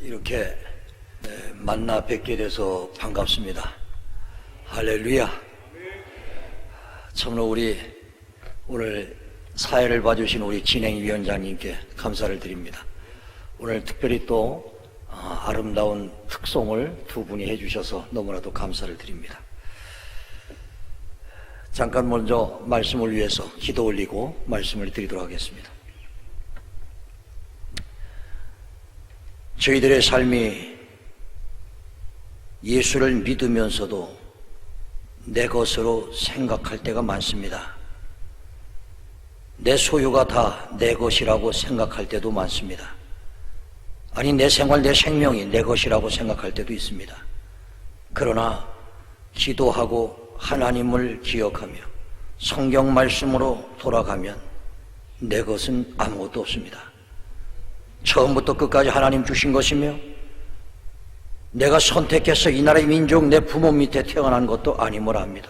이렇게 만나 뵙게 돼서 반갑습니다. 할렐루야. 참으로 우리 오늘 사회를 봐주신 우리 진행위원장님께 감사를 드립니다. 오늘 특별히 또 아름다운 특송을 두 분이 해주셔서 너무나도 감사를 드립니다. 잠깐 먼저 말씀을 위해서 기도 올리고 말씀을 드리도록 하겠습니다. 저희들의 삶이 예수를 믿으면서도 내 것으로 생각할 때가 많습니다. 내 소유가 다 내 것이라고 생각할 때도 많습니다. 아니, 내 생활, 내 생명이 내 것이라고 생각할 때도 있습니다. 그러나 기도하고 하나님을 기억하며 성경 말씀으로 돌아가면 내 것은 아무것도 없습니다. 처음부터 끝까지 하나님 주신 것이며 내가 선택해서 이 나라의 민족, 내 부모 밑에 태어난 것도 아님을 압니다.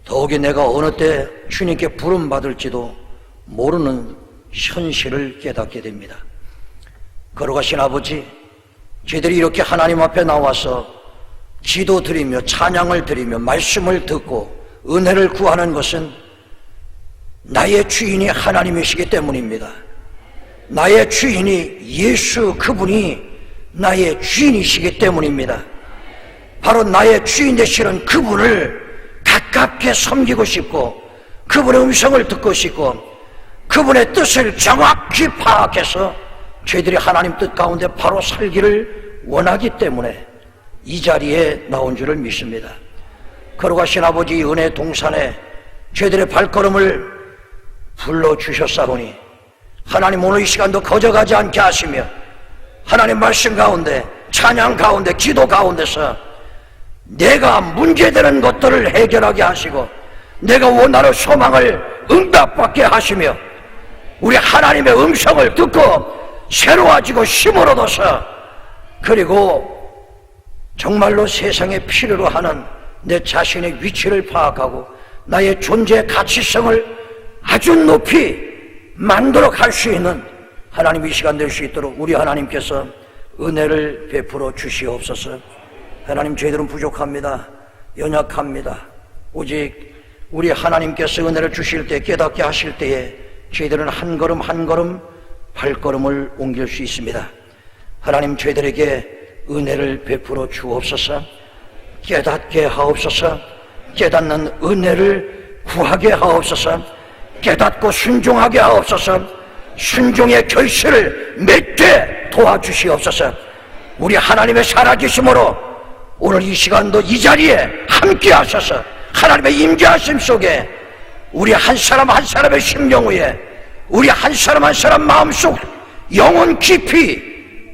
더욱이 내가 어느 때 주님께 부름받을지도 모르는 현실을 깨닫게 됩니다. 걸어가신 아버지, 저희들이 이렇게 하나님 앞에 나와서 기도 드리며 찬양을 드리며 말씀을 듣고 은혜를 구하는 것은 나의 주인이 하나님이시기 때문입니다. 나의 주인이 예수, 그분이 나의 주인이시기 때문입니다. 바로 나의 주인 되시는 그분을 가깝게 섬기고 싶고 그분의 음성을 듣고 싶고 그분의 뜻을 정확히 파악해서 저희들이 하나님 뜻 가운데 바로 살기를 원하기 때문에 이 자리에 나온 줄을 믿습니다. 걸어가신 아버지 은혜 동산에 저희들의 발걸음을 불러주셨사오니 하나님 오늘 이 시간도 거저가지 않게 하시며 하나님 말씀 가운데 찬양 가운데 기도 가운데서 내가 문제되는 것들을 해결하게 하시고 내가 원하는 소망을 응답받게 하시며 우리 하나님의 음성을 듣고 새로워지고 힘을 얻어서 그리고 정말로 세상에 필요로 하는 내 자신의 위치를 파악하고 나의 존재의 가치성을 아주 높이 만들어 갈 수 있는 하나님 이 시간 될 수 있도록 우리 하나님께서 은혜를 베풀어 주시옵소서. 하나님, 저희들은 부족합니다. 연약합니다. 오직 우리 하나님께서 은혜를 주실 때, 깨닫게 하실 때에 저희들은 한 걸음 한 걸음 발걸음을 옮길 수 있습니다. 하나님, 저희들에게 은혜를 베풀어 주옵소서. 깨닫게 하옵소서. 깨닫는 은혜를 구하게 하옵소서. 깨닫고 순종하게 하옵소서. 순종의 결실을 맺게 도와주시옵소서. 우리 하나님의 살아계심으로 오늘 이 시간도 이 자리에 함께 하셔서 하나님의 임재하심 속에 우리 한 사람 한 사람의 심령 위에 우리 한 사람 한 사람 마음속 영혼 깊이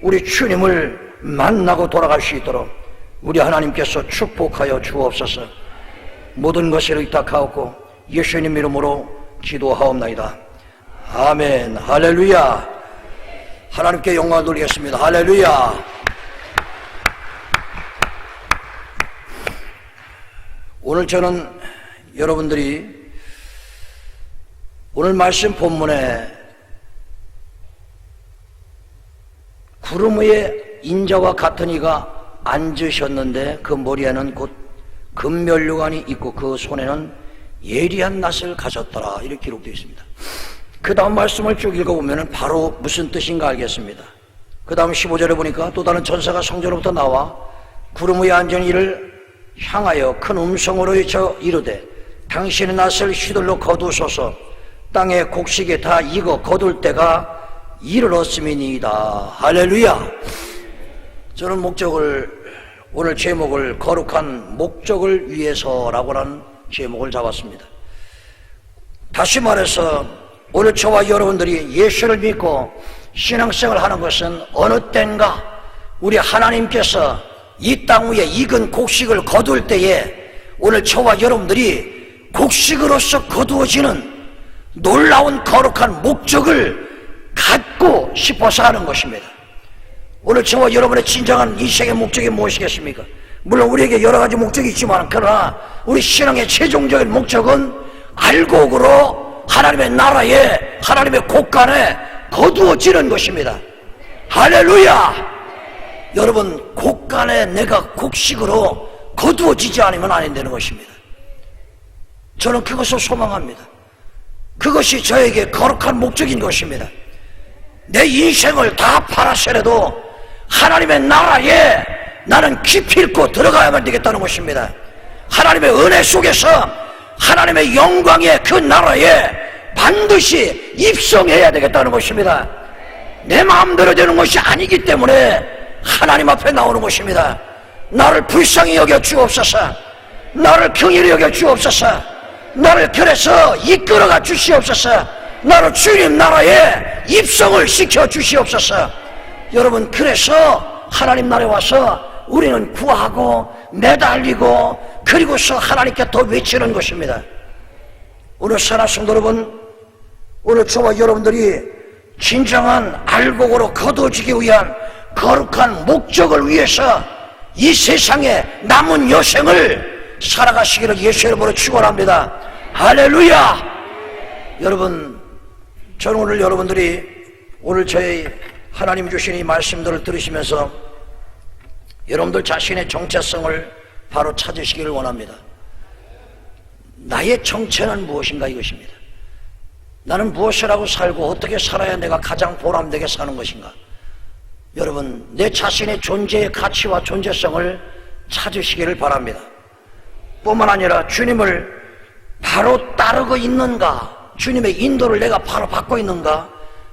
우리 주님을 만나고 돌아갈 수 있도록 우리 하나님께서 축복하여 주옵소서. 모든 것을 의탁하옵고 예수님 이름으로 기도하옵나이다. 아멘. 할렐루야. 하나님께 영광을 돌리겠습니다. 할렐루야. 오늘 저는 여러분들이 오늘 말씀 본문에 구름 위에 인자와 같은 이가 앉으셨는데 그 머리에는 곧 금면류관이 있고 그 손에는 예리한 낫을 가졌더라, 이렇게 기록되어 있습니다. 그 다음 말씀을 쭉 읽어보면 바로 무슨 뜻인가 알겠습니다. 그 다음 15절에 보니까 또 다른 전사가 성전으로부터 나와 구름 위에 앉은 이를 향하여 큰 음성으로 외쳐 이르되 당신의 낫을 휘둘러 거두소서. 땅의 곡식에 다 익어 거둘 때가 이르렀음이니이다. 할렐루야. 저는 오늘 제목을 거룩한 목적을 위해서라고 하는 제목을 잡았습니다. 다시 말해서 오늘 저와 여러분들이 예수를 믿고 신앙생활을 하는 것은 어느 때인가 우리 하나님께서 이 땅 위에 익은 곡식을 거둘 때에 오늘 저와 여러분들이 곡식으로서 거두어지는 놀라운 거룩한 목적을 갖고 싶어서 하는 것입니다. 오늘 저와 여러분의 진정한 인생의 목적이 무엇이겠습니까? 물론 우리에게 여러 가지 목적이 있지만 그러나 우리 신앙의 최종적인 목적은 알곡으로 하나님의 나라에 하나님의 곳간에 거두어지는 것입니다. 할렐루야. 여러분 곡간에 내가 곡식으로 거두어지지 않으면 안 되는 것입니다. 저는 그것을 소망합니다. 그것이 저에게 거룩한 목적인 것입니다. 내 인생을 다 팔아서라도 하나님의 나라에 나는 깊이 있고 들어가야만 되겠다는 것입니다. 하나님의 은혜 속에서 하나님의 영광의 그 나라에 반드시 입성해야 되겠다는 것입니다. 내 마음대로 되는 것이 아니기 때문에 하나님 앞에 나오는 것입니다. 나를 불쌍히 여겨 주옵소서. 나를 긍휼히 여겨 주옵소서. 나를 그래서 이끌어가 주시옵소서. 나를 주님 나라에 입성을 시켜 주시옵소서. 여러분, 그래서 하나님 나라에 와서 우리는 구하고 매달리고 그리고서 하나님께 더 외치는 것입니다. 오늘 사랑하는 여러분, 오늘 저와 여러분들이 진정한 알곡으로 거두어지기 위한 거룩한 목적을 위해서 이 세상에 남은 여생을 살아가시기를 예수의 이름으로 축원합니다. 할렐루야! 여러분, 저는 오늘 여러분들이 오늘 저희 하나님 주신 이 말씀들을 들으시면서 여러분들 자신의 정체성을 바로 찾으시기를 원합니다. 나의 정체는 무엇인가 이것입니다. 나는 무엇을 하고 살고 어떻게 살아야 내가 가장 보람되게 사는 것인가. 여러분, 내 자신의 존재의 가치와 존재성을 찾으시기를 바랍니다. 뿐만 아니라 주님을 바로 따르고 있는가, 주님의 인도를 내가 바로 받고 있는가,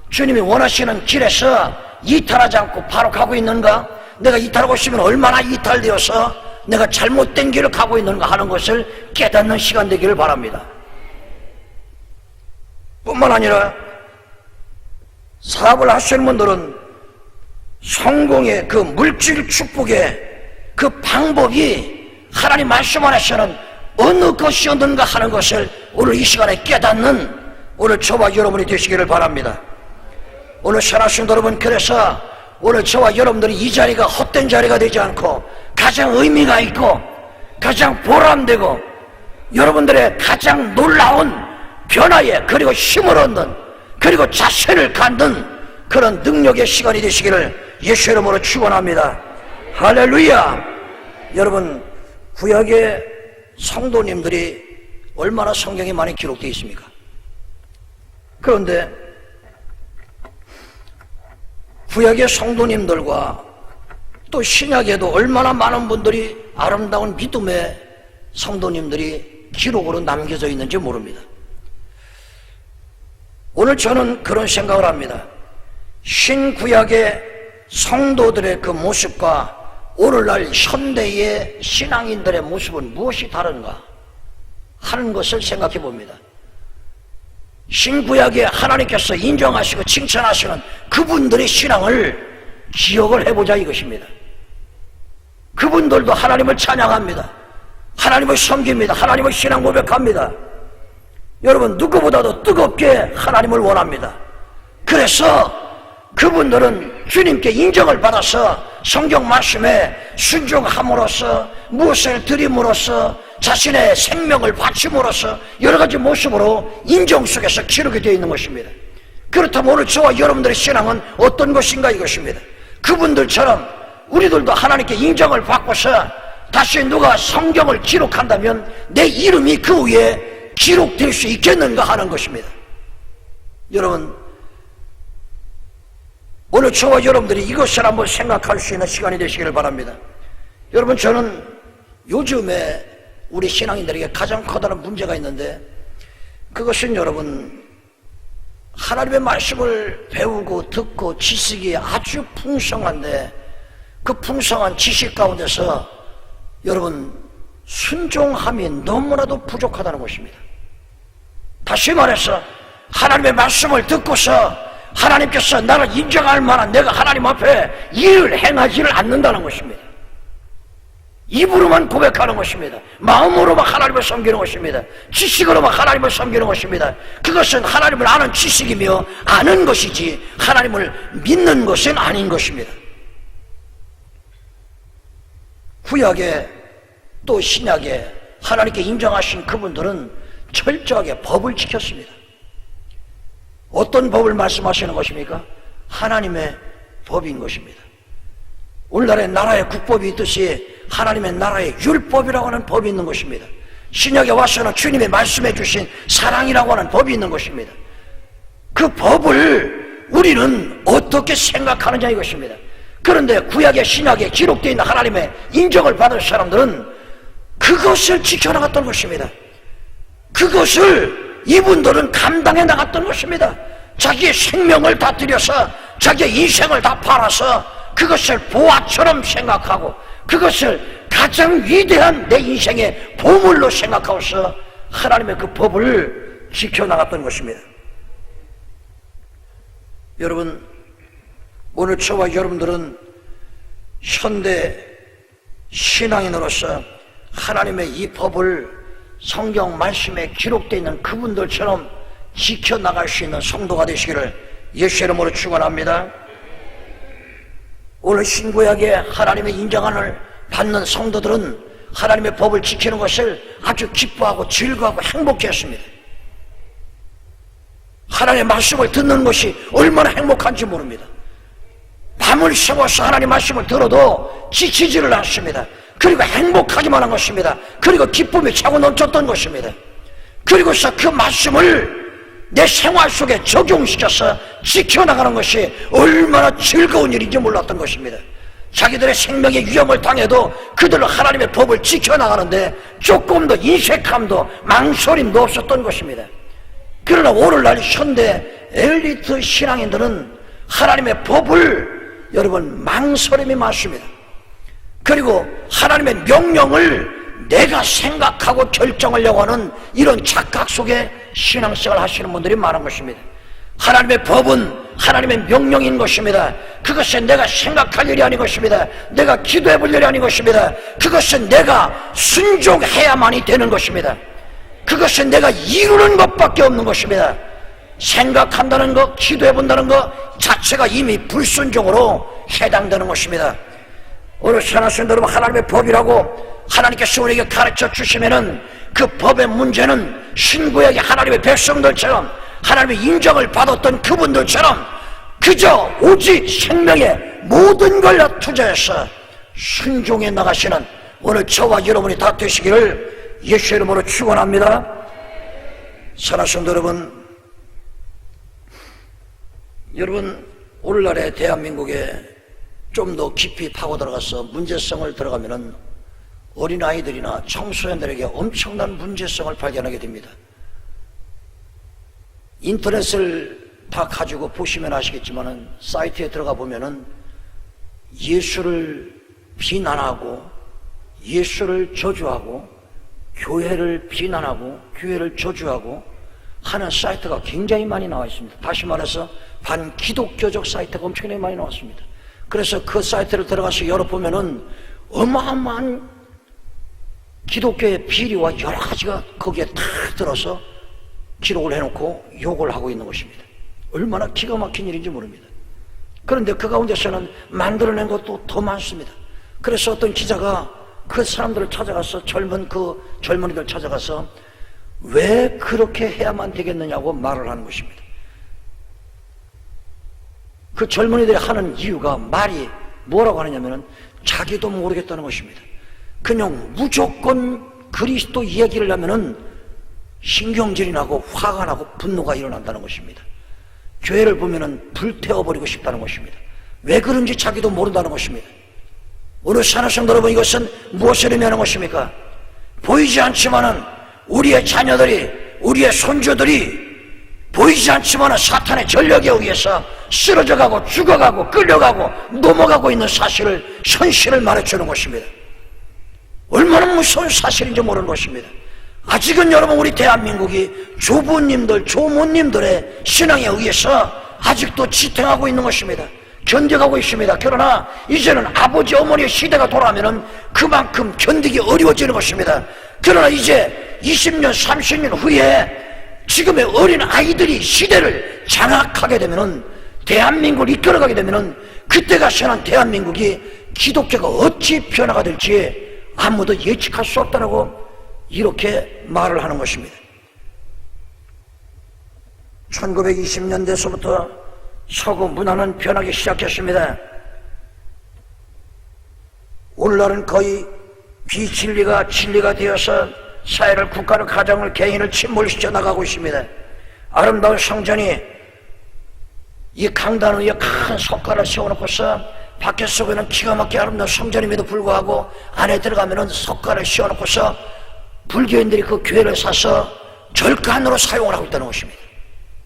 주님이 원하시는 길에서 이탈하지 않고 바로 가고 있는가, 내가 이탈하고 있으면 얼마나 이탈되어서 내가 잘못된 길을 가고 있는가 하는 것을 깨닫는 시간 되기를 바랍니다. 뿐만 아니라 사업을 하시는 분들은 성공의 그 물질 축복의 그 방법이 하나님 말씀 안에서는 어느 것이었는가 하는 것을 오늘 이 시간에 깨닫는 오늘 저와 여러분이 되시기를 바랍니다. 오늘 사랑하신 여러분, 그래서 오늘 저와 여러분들이 이 자리가 헛된 자리가 되지 않고 가장 의미가 있고 가장 보람되고 여러분들의 가장 놀라운 변화에 그리고 힘을 얻는 그리고 자세를 갖는 그런 능력의 시간이 되시기를 예수 이름으로 축원합니다. 할렐루야! 여러분, 구약의 성도님들이 얼마나 성경에 많이 기록되어 있습니까? 그런데 구약의 성도님들과 또 신약에도 얼마나 많은 분들이 아름다운 믿음의 성도님들이 기록으로 남겨져 있는지 모릅니다. 오늘 저는 그런 생각을 합니다. 신구약의 성도들의 그 모습과 오늘날 현대의 신앙인들의 모습은 무엇이 다른가 하는 것을 생각해 봅니다. 신구약에 하나님께서 인정하시고 칭찬하시는 그분들의 신앙을 기억을 해보자 이것입니다. 그분들도 하나님을 찬양합니다. 하나님을 섬깁니다. 하나님을 신앙 고백합니다. 여러분, 누구보다도 뜨겁게 하나님을 원합니다. 그래서 그분들은 주님께 인정을 받아서 성경 말씀에 순종함으로써 무엇을 드림으로써 자신의 생명을 바침으로써 여러 가지 모습으로 인정 속에서 기록이 되어 있는 것입니다. 그렇다면 오늘 저와 여러분들의 신앙은 어떤 것인가 이것입니다. 그분들처럼 우리들도 하나님께 인정을 받고서 다시 누가 성경을 기록한다면 내 이름이 그 위에 기록될 수 있겠는가 하는 것입니다. 여러분, 오늘 저와 여러분들이 이것을 한번 생각할 수 있는 시간이 되시기를 바랍니다. 여러분, 저는 요즘에 우리 신앙인들에게 가장 커다란 문제가 있는데 그것은 여러분, 하나님의 말씀을 배우고 듣고 지식이 아주 풍성한데 그 풍성한 지식 가운데서 여러분 순종함이 너무나도 부족하다는 것입니다. 다시 말해서 하나님의 말씀을 듣고서 하나님께서 나를 인정할 만한 내가 하나님 앞에 일을 행하지를 않는다는 것입니다. 입으로만 고백하는 것입니다. 마음으로만 하나님을 섬기는 것입니다. 지식으로만 하나님을 섬기는 것입니다. 그것은 하나님을 아는 지식이며 아는 것이지 하나님을 믿는 것은 아닌 것입니다. 구약에 또 신약에 하나님께 인정하신 그분들은 철저하게 법을 지켰습니다. 어떤 법을 말씀하시는 것입니까? 하나님의 법인 것입니다. 오늘날의 나라의 국법이 있듯이 하나님의 나라의 율법이라고 하는 법이 있는 것입니다. 신약에 와서는 주님이 말씀해 주신 사랑이라고 하는 법이 있는 것입니다. 그 법을 우리는 어떻게 생각하느냐 이것입니다. 그런데 구약의 신약에 기록되어 있는 하나님의 인정을 받은 사람들은 그것을 지켜나갔던 것입니다. 그것을 이분들은 감당해 나갔던 것입니다. 자기의 생명을 다 들여서 자기의 인생을 다 팔아서 그것을 보화처럼 생각하고 그것을 가장 위대한 내 인생의 보물로 생각하고서 하나님의 그 법을 지켜나갔던 것입니다. 여러분, 오늘 저와 여러분들은 현대 신앙인으로서 하나님의 이 법을 성경 말씀에 기록되어 있는 그분들처럼 지켜나갈 수 있는 성도가 되시기를 예수의 이름으로 축원합니다. 오늘 신구약에 하나님의 인정을 받는 성도들은 하나님의 법을 지키는 것을 아주 기뻐하고 즐거워하고 행복해했습니다. 하나님의 말씀을 듣는 것이 얼마나 행복한지 모릅니다. 밤을 새워서 하나님의 말씀을 들어도 지치지를 않습니다. 그리고 행복하기만 한 것입니다. 그리고 기쁨이 차고 넘쳤던 것입니다. 그리고서 그 말씀을 내 생활 속에 적용시켜서 지켜나가는 것이 얼마나 즐거운 일인지 몰랐던 것입니다. 자기들의 생명의 위험을 당해도 그들은 하나님의 법을 지켜나가는데 조금 더 인색함도 망설임도 없었던 것입니다. 그러나 오늘날 현대 엘리트 신앙인들은 하나님의 법을 여러분 망설임이 많습니다. 그리고 하나님의 명령을 내가 생각하고 결정하려고 하는 이런 착각 속에 신앙생활을 하시는 분들이 많은 것입니다. 하나님의 법은 하나님의 명령인 것입니다. 그것은 내가 생각할 일이 아닌 것입니다. 내가 기도해 볼 일이 아닌 것입니다. 그것은 내가 순종해야만이 되는 것입니다. 그것은 내가 이루는 것밖에 없는 것입니다. 생각한다는 것, 기도해 본다는 것 자체가 이미 불순종으로 해당되는 것입니다. 오늘 사랑하는 여러분, 하나님의 법이라고 하나님께서 우리에게 가르쳐 주시면은 그 법의 문제는 신구약의 하나님의 백성들처럼 하나님의 인정을 받았던 그분들처럼 그저 오직 생명의 모든 걸 다 투자해서 순종해 나가시는 오늘 저와 여러분이 다 되시기를 예수의 이름으로 축원합니다. 사랑하는 여러분, 오늘날의 대한민국에 좀 더 깊이 파고 들어가서 문제성을 들어가면은 어린아이들이나 청소년들에게 엄청난 문제성을 발견하게 됩니다. 인터넷을 다 가지고 보시면 아시겠지만은 사이트에 들어가 보면은 예수를 비난하고 예수를 저주하고 교회를 비난하고 교회를 저주하고 하는 사이트가 굉장히 많이 나와 있습니다. 다시 말해서 반기독교적 사이트가 엄청나게 많이 나왔습니다. 그래서 그 사이트를 들어가서 열어보면은 어마어마한 기독교의 비리와 여러 가지가 거기에 다 들어서 기록을 해놓고 욕을 하고 있는 것입니다. 얼마나 기가 막힌 일인지 모릅니다. 그런데 그 가운데서는 만들어낸 것도 더 많습니다. 그래서 어떤 기자가 그 사람들을 찾아가서 젊은이들 찾아가서 왜 그렇게 해야만 되겠느냐고 말을 하는 것입니다. 그 젊은이들이 하는 이유가 말이 뭐라고 하느냐면은 자기도 모르겠다는 것입니다. 그냥 무조건 그리스도 이야기를 하면은 신경질이 나고 화가 나고 분노가 일어난다는 것입니다. 교회를 보면은 불태워버리고 싶다는 것입니다. 왜 그런지 자기도 모른다는 것입니다. 오늘 사랑하는 여러분, 이것은 무엇을 의미하는 것입니까? 보이지 않지만은 우리의 자녀들이, 우리의 손주들이 보이지 않지만은 사탄의 전력에 의해서 쓰러져가고 죽어가고 끌려가고 넘어가고 있는 사실을, 현실을 말해주는 것입니다. 얼마나 무서운 사실인지 모르는 것입니다. 아직은 여러분, 우리 대한민국이 조부님들, 조모님들의 신앙에 의해서 아직도 지탱하고 있는 것입니다. 견뎌가고 있습니다. 그러나 이제는 아버지 어머니의 시대가 돌아오면은 그만큼 견디기 어려워지는 것입니다. 그러나 이제 20년 30년 후에 지금의 어린 아이들이 시대를 장악하게 되면은, 대한민국을 이끌어가게 되면은 그때 가서는 대한민국이 기독교가 어찌 변화가 될지 아무도 예측할 수 없다라고 이렇게 말을 하는 것입니다. 1920년대서부터 서구 문화는 변하기 시작했습니다. 오늘날은 거의 비진리가 진리가 되어서 사회를, 국가를, 가정을, 개인을 침몰시켜 나가고 있습니다. 아름다운 성전이 이 강단 위에 큰 석가를 세워놓고서 밖에 속에는 기가 막히게 아름다운 성전임에도 불구하고 안에 들어가면은 석가를 씌워놓고서 불교인들이 그 교회를 사서 절간으로 사용을 하고 있다는 것입니다.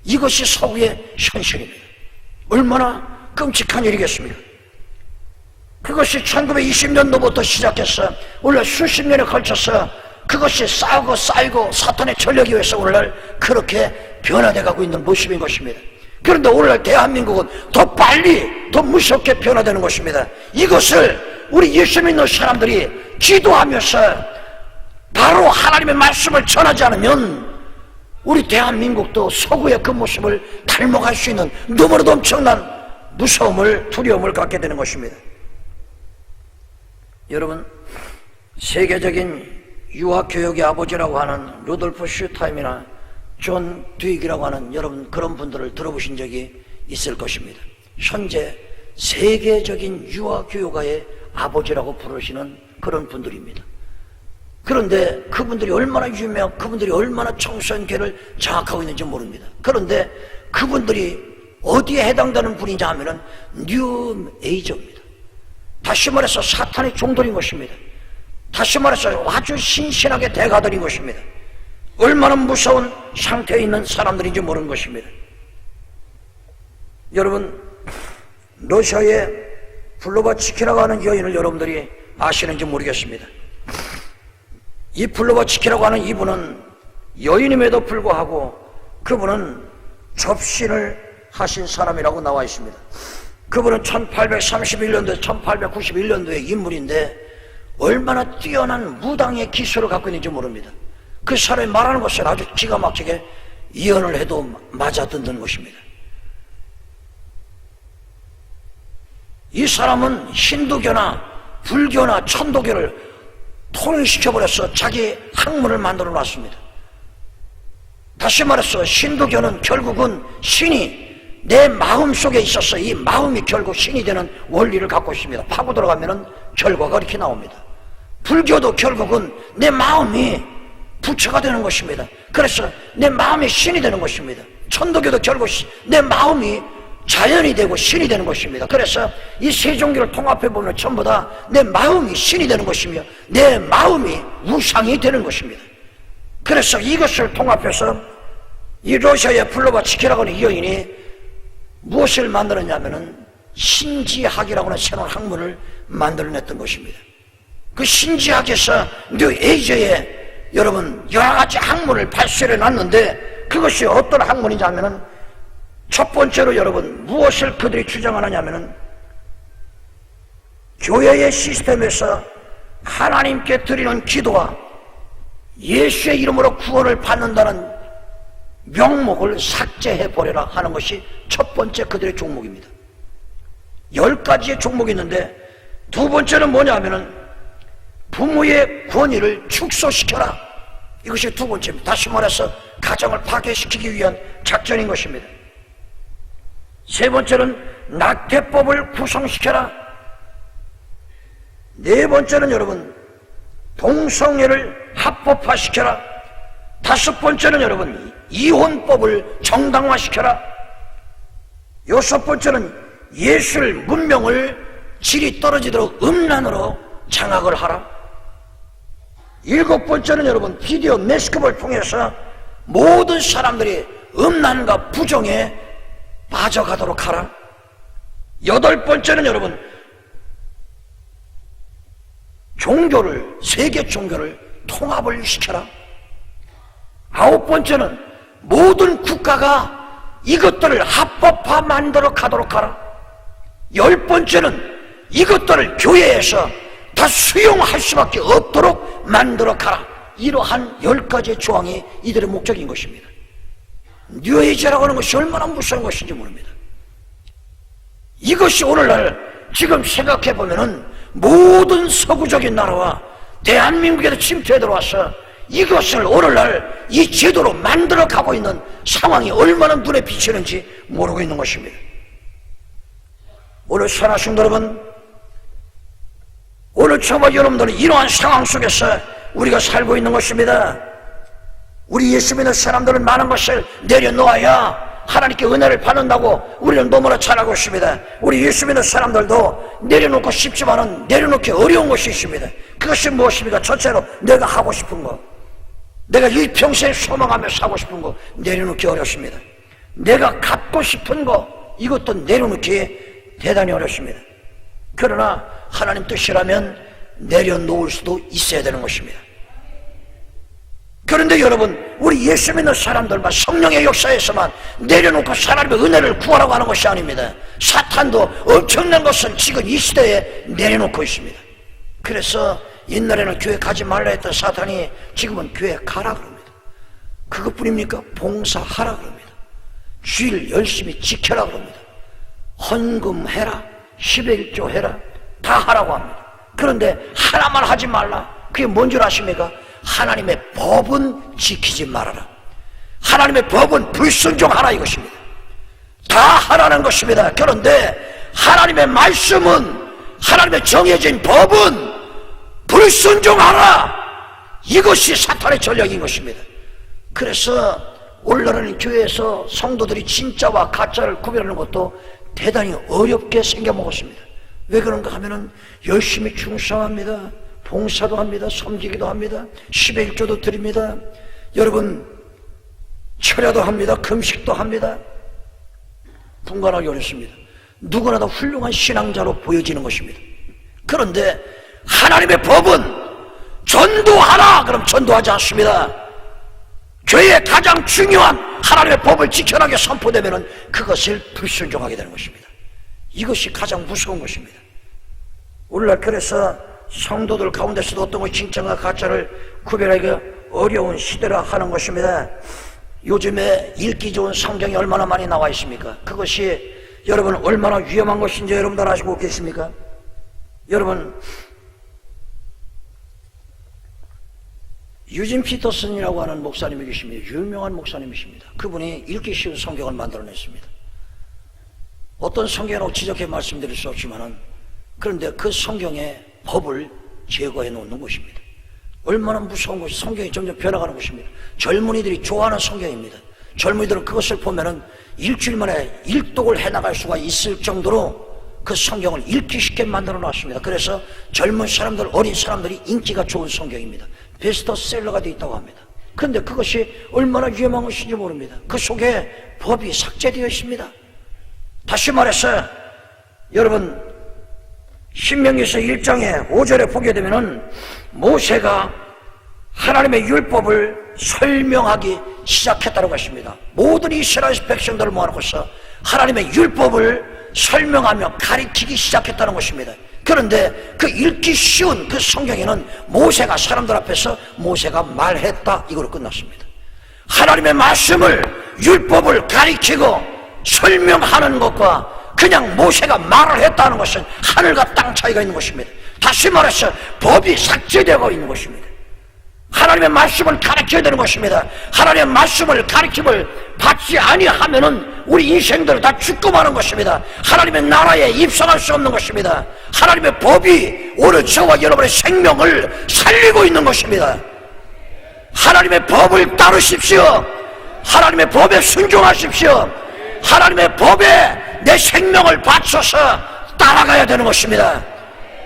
이것이 서구의 현실입니다. 얼마나 끔찍한 일이겠습니까? 그것이 1920년도부터 시작해서 오늘날 수십 년에 걸쳐서 그것이 쌓이고 쌓이고 사탄의 전력에 의해서 오늘날 그렇게 변화되어 가고 있는 모습인 것입니다. 그런데 오늘날 대한민국은 더 빨리 더 무섭게 변화되는 것입니다. 이것을 우리 예수 믿는 사람들이 기도하면서 바로 하나님의 말씀을 전하지 않으면 우리 대한민국도 서구의 그 모습을 닮아갈 수 있는 너무나도 엄청난 무서움을, 두려움을 갖게 되는 것입니다. 여러분, 세계적인 유아교육의 아버지라고 하는 루돌프 슈타임이나 존 듀익이라고 하는 여러분 그런 분들을 들어보신 적이 있을 것입니다. 현재 세계적인 유아교육가의 아버지라고 부르시는 그런 분들입니다. 그런데 그분들이 얼마나 유명하고 그분들이 얼마나 청소년계를 장악하고 있는지 모릅니다. 그런데 그분들이 어디에 해당되는 분이냐 하면은 뉴 에이저입니다. 다시 말해서 사탄의 종들인 것입니다. 다시 말해서 아주 신신하게 대가들인 것입니다. 얼마나 무서운 상태에 있는 사람들인지 모르는 것입니다. 여러분, 러시아의 블로바치키라고 하는 여인을 여러분들이 아시는지 모르겠습니다. 이 블로바치키라고 하는 이분은 여인임에도 불구하고 그분은 접신을 하신 사람이라고 나와 있습니다. 그분은 1831년도에 1891년도의 인물인데 얼마나 뛰어난 무당의 기술을 갖고 있는지 모릅니다. 그 사람이 말하는 것을 아주 기가 막히게 예언을 해도 맞아듣는 것입니다. 이 사람은 힌두교나 불교나 천도교를 통일시켜버려서 자기 학문을 만들어 놨습니다. 다시 말해서 힌두교는 결국은 신이 내 마음 속에 있어서 이 마음이 결국 신이 되는 원리를 갖고 있습니다. 파고 들어가면 결과가 이렇게 나옵니다. 불교도 결국은 내 마음이 부처가 되는 것입니다. 그래서 내 마음이 신이 되는 것입니다. 천도교도 결국 내 마음이 자연이 되고 신이 되는 것입니다. 그래서 이 세 종교를 통합해 보면 전부 다 내 마음이 신이 되는 것이며 내 마음이 우상이 되는 것입니다. 그래서 이것을 통합해서 이 러시아의 블로바치키라고 하는 이 여인이 무엇을 만들었냐면은 신지학이라고 하는 새로운 학문을 만들어냈던 것입니다. 그 신지학에서 뉴 에이저에 여러분 여러 가지 학문을 발표해 놨는데 그것이 어떤 학문이냐면은 첫 번째로 여러분 무엇을 그들이 주장하느냐면은 교회의 시스템에서 하나님께 드리는 기도와 예수의 이름으로 구원을 받는다는 명목을 삭제해버려라 하는 것이 첫 번째 그들의 종목입니다. 10가지의 종목이 있는데 두 번째는 뭐냐 하면은 부모의 권위를 축소시켜라. 이것이 두 번째입니다. 다시 말해서 가정을 파괴시키기 위한 작전인 것입니다. 세 번째는 낙태법을 구성시켜라. 네 번째는 여러분 동성애를 합법화시켜라. 다섯 번째는 여러분 이혼법을 정당화시켜라. 여섯 번째는 예술 문명을 질이 떨어지도록 음란으로 장악을 하라. 일곱 번째는 여러분 비디오 매스컵을 통해서 모든 사람들이 음란과 부정에 빠져가도록 하라. 여덟 번째는 여러분 종교를 세계 종교를 통합을 시켜라. 아홉 번째는 모든 국가가 이것들을 합법화 만들어 가도록 하라. 열 번째는 이것들을 교회에서 다 수용할 수밖에 없도록 만들어 가라. 이러한 10가지의 조항이 이들의 목적인 것입니다. 뉴에이지라고 하는 것이 얼마나 무서운 것인지 모릅니다. 이것이 오늘날 지금 생각해보면은 모든 서구적인 나라와 대한민국에도 침투해 들어와서 이것을 오늘날 이 제도로 만들어 가고 있는 상황이 얼마나 눈에 비치는지 모르고 있는 것입니다. 오늘 선하신 여러분, 오늘 저와 여러분들은 이러한 상황 속에서 우리가 살고 있는 것입니다. 우리 예수 믿는 사람들은 많은 것을 내려놓아야 하나님께 은혜를 받는다고 우리는 너무나 잘 알고 있습니다. 우리 예수 믿는 사람들도 내려놓고 싶지만은 내려놓기 어려운 것이 있습니다. 그것이 무엇입니까? 첫째로 내가 하고 싶은 거, 내가 일평생 소망하며 사고 싶은 거 내려놓기 어렵습니다. 내가 갖고 싶은 거, 이것도 내려놓기 대단히 어렵습니다. 그러나 하나님 뜻이라면 내려놓을 수도 있어야 되는 것입니다. 그런데 여러분, 우리 예수 믿는 사람들만 성령의 역사에서만 내려놓고 하나님의 은혜를 구하라고 하는 것이 아닙니다. 사탄도 엄청난 것을 지금 이 시대에 내려놓고 있습니다. 그래서 옛날에는 교회 가지 말라 했던 사탄이 지금은 교회 가라 그럽니다. 그것뿐입니까? 봉사하라 그럽니다. 주일 열심히 지켜라 그럽니다. 헌금해라, 10의 1조 해라, 다 하라고 합니다. 그런데 하나만 하지 말라. 그게 뭔 줄 아십니까? 하나님의 법은 지키지 말아라. 하나님의 법은 불순종하라 이것입니다. 다 하라는 것입니다. 그런데 하나님의 말씀은, 하나님의 정해진 법은 불순종하라, 이것이 사탄의 전략인 것입니다. 그래서 오늘날은 교회에서 성도들이 진짜와 가짜를 구별하는 것도 대단히 어렵게 생겨먹었습니다. 왜 그런가 하면은 열심히 충성합니다, 봉사도 합니다, 섬기기도 합니다, 10의 1조도 드립니다, 여러분 철야도 합니다, 금식도 합니다. 분간하기 어렵습니다. 누구나 다 훌륭한 신앙자로 보여지는 것입니다. 그런데 하나님의 법은 전도하라, 그럼 전도하지 않습니다. 교회의 가장 중요한 하나님의 법을 지켜나게 선포되면 그것을 불순종하게 되는 것입니다. 이것이 가장 무서운 것입니다. 오늘날 그래서 성도들 가운데서도 어떤 것이 진짜가 가짜를 구별하기가 어려운 시대라 하는 것입니다. 요즘에 읽기 좋은 성경이 얼마나 많이 나와 있습니까? 그것이 여러분 얼마나 위험한 것인지 여러분들 아시고 계십니까? 여러분, 유진 피터슨이라고 하는 목사님이 계십니다. 유명한 목사님이십니다. 그분이 읽기 쉬운 성경을 만들어냈습니다. 어떤 성경이라고 지적해 말씀드릴 수 없지만은, 그런데 그 성경의 법을 제거해 놓는 것입니다. 얼마나 무서운 것이, 성경이 점점 변화가는 것입니다. 젊은이들이 좋아하는 성경입니다. 젊은이들은 그것을 보면은 일주일 만에 일독을 해나갈 수가 있을 정도로 그 성경을 읽기 쉽게 만들어 놨습니다. 그래서 젊은 사람들, 어린 사람들이 인기가 좋은 성경입니다. 베스트셀러가 되어 있다고 합니다. 그런데 그것이 얼마나 위험한 것인지 모릅니다. 그 속에 법이 삭제되어 있습니다. 다시 말해서 여러분, 신명기서 1장의 5절에 보게 되면은 모세가 하나님의 율법을 설명하기 시작했다는 것입니다. 모든 이스라엘 백성들을 모아놓고서 하나님의 율법을 설명하며 가르치기 시작했다는 것입니다. 그런데 그 읽기 쉬운 그 성경에는 모세가 사람들 앞에서 모세가 말했다, 이거로 끝났습니다. 하나님의 말씀을, 율법을 가르치고 설명하는 것과 그냥 모세가 말을 했다는 것은 하늘과 땅 차이가 있는 것입니다. 다시 말해서 법이 삭제되고 있는 것입니다. 하나님의 말씀을 가르쳐야 되는 것입니다. 하나님의 말씀을 가르침을 받지 아니하면은 우리 인생들은 다 죽고 마는 것입니다. 하나님의 나라에 입성할 수 없는 것입니다. 하나님의 법이 오늘 저와 여러분의 생명을 살리고 있는 것입니다. 하나님의 법을 따르십시오. 하나님의 법에 순종하십시오. 하나님의 법에 내 생명을 바쳐서 따라가야 되는 것입니다.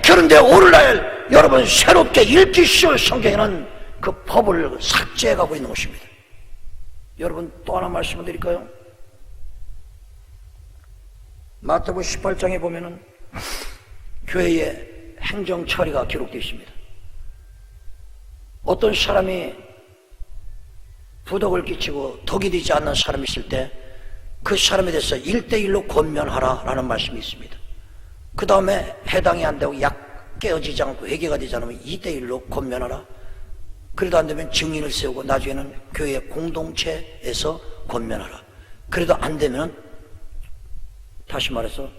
그런데 오늘날 여러분 새롭게 읽기 쉬운 성경에는 그 법을 삭제해가고 있는 것입니다. 여러분 또 하나 말씀을 드릴까요? 마태복음 18장에 보면은 교회의 행정 처리가 기록되어 있습니다. 어떤 사람이 부덕을 끼치고 덕이 되지 않는 사람이 있을 때 그 사람에 대해서 1대1로 권면하라 라는 말씀이 있습니다. 그 다음에 해당이 안 되고 약 깨어지지 않고 회개가 되지 않으면 2대1로 권면하라. 그래도 안 되면 증인을 세우고 나중에는 교회 공동체에서 권면하라. 그래도 안 되면 다시 말해서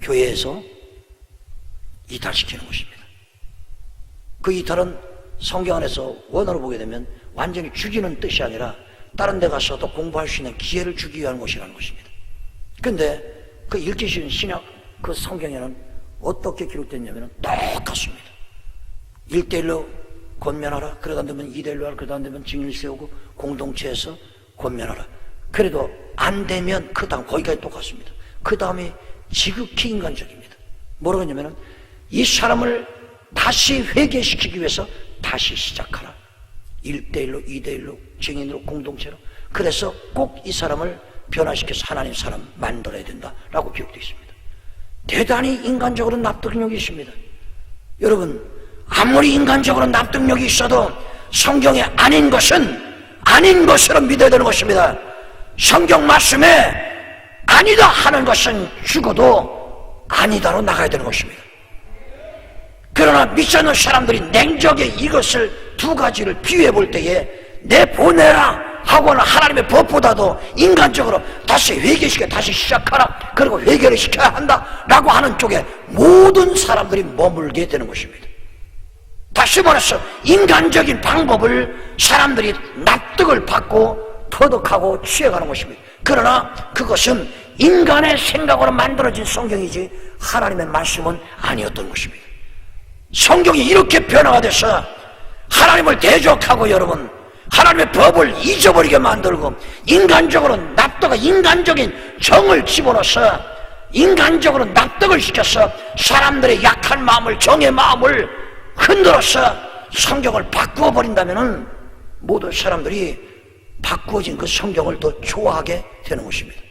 교회에서 이탈시키는 것입니다. 그 이탈은 성경 안에서 원어로 보게 되면 완전히 죽이는 뜻이 아니라 다른 데 가서 또 공부할 수 있는 기회를 주기 위한 것이라는 것입니다. 그런데 그 읽기 쉬운 신약 그 성경에는 어떻게 기록됐냐면 똑같습니다. 1대1로 권면하라. 그러다 안 되면 2대1로 하라. 그러다 안 되면 증인을 세우고 공동체에서 권면하라. 그래도 안 되면 그 다음 거기까지 똑같습니다. 그 다음에 지극히 인간적입니다. 뭐라고 하냐면 이 사람을 다시 회개시키기 위해서 다시 시작하라. 1대1로 2대1로 증인으로 공동체로. 그래서 꼭 이 사람을 변화시켜서 하나님 사람 만들어야 된다라고 기록되어 있습니다. 대단히 인간적으로 납득력이 있습니다. 여러분, 아무리 인간적으로 납득력이 있어도 성경에 아닌 것은 아닌 것으로 믿어야 되는 것입니다. 성경 말씀에 아니다 하는 것은 죽어도 아니다로 나가야 되는 것입니다. 그러나 믿지 않는 사람들이 냉정하게 이것을 두 가지를 비유해 볼 때에 내 보내라 하고는 하나님의 법보다도 인간적으로 다시 회개시켜 다시 시작하라, 그리고 회개를 시켜야 한다 라고 하는 쪽에 모든 사람들이 머물게 되는 것입니다. 다시 말해서 인간적인 방법을 사람들이 납득을 받고 터득하고 취해가는 것입니다. 그러나 그것은 인간의 생각으로 만들어진 성경이지 하나님의 말씀은 아니었던 것입니다. 성경이 이렇게 변화가 돼서 하나님을 대적하고 여러분 하나님의 법을 잊어버리게 만들고 인간적으로 납득, 인간적인 정을 집어넣어서 인간적으로 납득을 시켜서 사람들의 약한 마음을, 정의 마음을 흔들어서 성경을 바꾸어 버린다면 모든 사람들이 바꾸어진 그 성경을 더 좋아하게 되는 것입니다.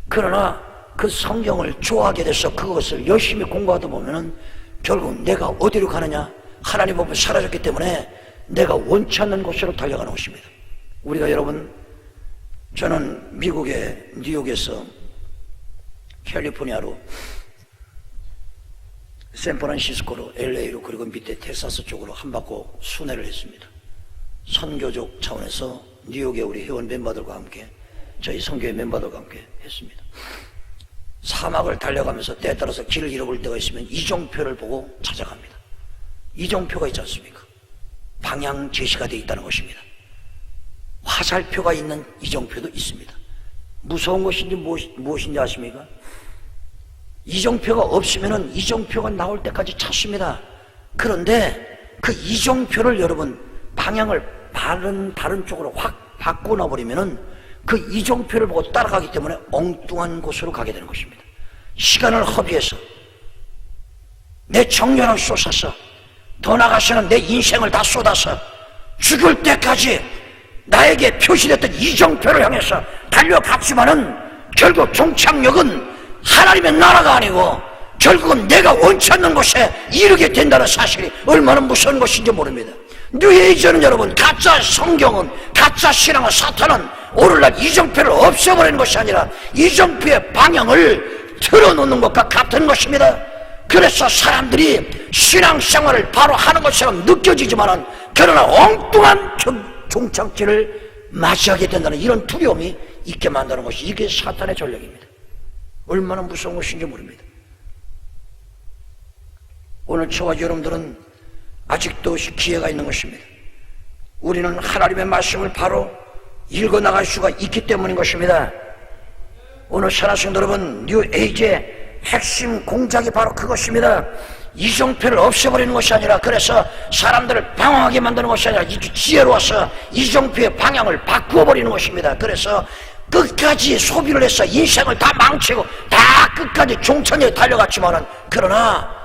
그러나 그 성경을 좋아하게 돼서 그것을 열심히 공부하다 보면 결국 내가 어디로 가느냐, 하나님 법은 사라졌기 때문에 내가 원치 않는 곳으로 달려가는 것입니다. 우리가 여러분, 저는 미국의 뉴욕에서 캘리포니아로 샌프란시스코로 LA로 그리고 밑에 텍사스 쪽으로 한 바퀴 순회를 했습니다. 선교적 차원에서 뉴욕의 우리 회원 멤버들과 함께, 저희 선교회 멤버들과 함께 했습니다. 사막을 달려가면서 때에 따라서 길을 잃어버릴 때가 있으면 이정표를 보고 찾아갑니다. 이정표가 있지 않습니까? 방향 제시가 되어 있다는 것입니다. 화살표가 있는 이정표도 있습니다. 무서운 것인지 무엇인지 아십니까? 이정표가 없으면 이정표가 나올 때까지 찾습니다. 그런데 그 이정표를 여러분 방향을 다른 쪽으로 확 바꿔놔 버리면 그 이정표를 보고 따라가기 때문에 엉뚱한 곳으로 가게 되는 것입니다. 시간을 허비해서 내 정열을 쏟아서 더 나아가서는 내 인생을 다 쏟아서 죽을 때까지 나에게 표시됐던 이정표를 향해서 달려갔지만은 결국 종착역은 하나님의 나라가 아니고 결국은 내가 원치 않는 곳에 이르게 된다는 사실이 얼마나 무서운 것인지 모릅니다. 뉴에이저는 여러분, 가짜 성경은, 가짜 신앙은, 사탄은 오늘날 이정표를 없애버리는 것이 아니라 이정표의 방향을 틀어놓는 것과 같은 것입니다. 그래서 사람들이 신앙생활을 바로 하는 것처럼 느껴지지만은 그러나 엉뚱한 종착지를 맞이하게 된다는 이런 두려움이 있게 만드는 것이, 이게 사탄의 전략입니다. 얼마나 무서운 것인지 모릅니다. 오늘 저와 여러분들은 아직도 기회가 있는 것입니다. 우리는 하나님의 말씀을 바로 읽어나갈 수가 있기 때문인 것입니다. 오늘 선하신 여러분, 뉴에이지의 핵심 공작이 바로 그것입니다. 이정표를 없애버리는 것이 아니라, 그래서 사람들을 방황하게 만드는 것이 아니라 지혜로워서 이정표의 방향을 바꾸어버리는 것입니다. 그래서 끝까지 소비를 해서 인생을 다 망치고 다 끝까지 종천에 달려갔지만은, 그러나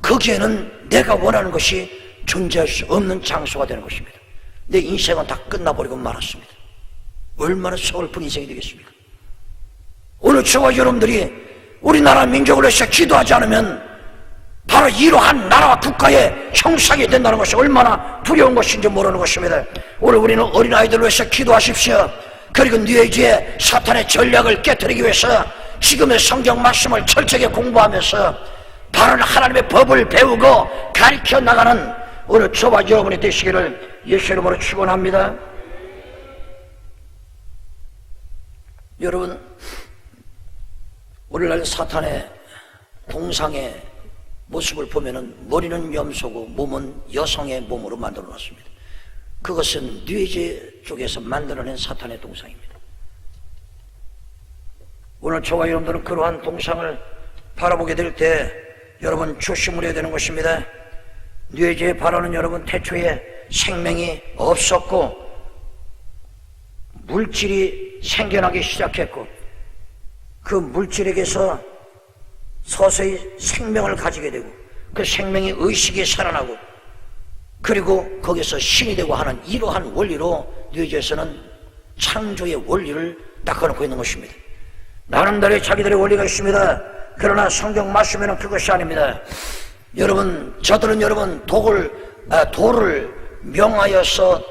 거기에는 내가 원하는 것이 존재할 수 없는 장소가 되는 것입니다. 내 인생은 다 끝나버리고 말았습니다. 얼마나 서글픈 인생이 되겠습니까? 오늘 저와 여러분들이 우리나라 민족을 위해서 기도하지 않으면 바로 이러한 나라와 국가의 형상이 된다는 것이 얼마나 두려운 것인지 모르는 것입니다. 오늘 우리는 어린아이들을 위해서 기도하십시오. 그리고 뉴에이지의 사탄의 전략을 깨뜨리기 위해서 지금의 성경 말씀을 철저하게 공부하면서 바른 하나님의 법을 배우고 가르쳐 나가는 오늘 저와 여러분이 되시기를 예수 이름으로 축원합니다. 여러분, 오늘날 사탄의 동상의 모습을 보면은 머리는 염소고 몸은 여성의 몸으로 만들어 놨습니다. 그것은 뉴에이지 쪽에서 만들어낸 사탄의 동상입니다. 오늘 저와 여러분들은 그러한 동상을 바라보게 될 때 여러분 조심을 해야 되는 것입니다. 뇌제 바로는 여러분 태초에 생명이 없었고 물질이 생겨나기 시작했고 그 물질에게서 서서히 생명을 가지게 되고 그 생명이 의식이 살아나고 그리고 거기서 신이 되고 하는 이러한 원리로 뇌제에서는 창조의 원리를 닦아놓고 있는 것입니다. 나름대로 자기들의 원리가 있습니다. 그러나 성경 말씀에는 그것이 아닙니다. 여러분, 저들은 여러분 돌을 명하여서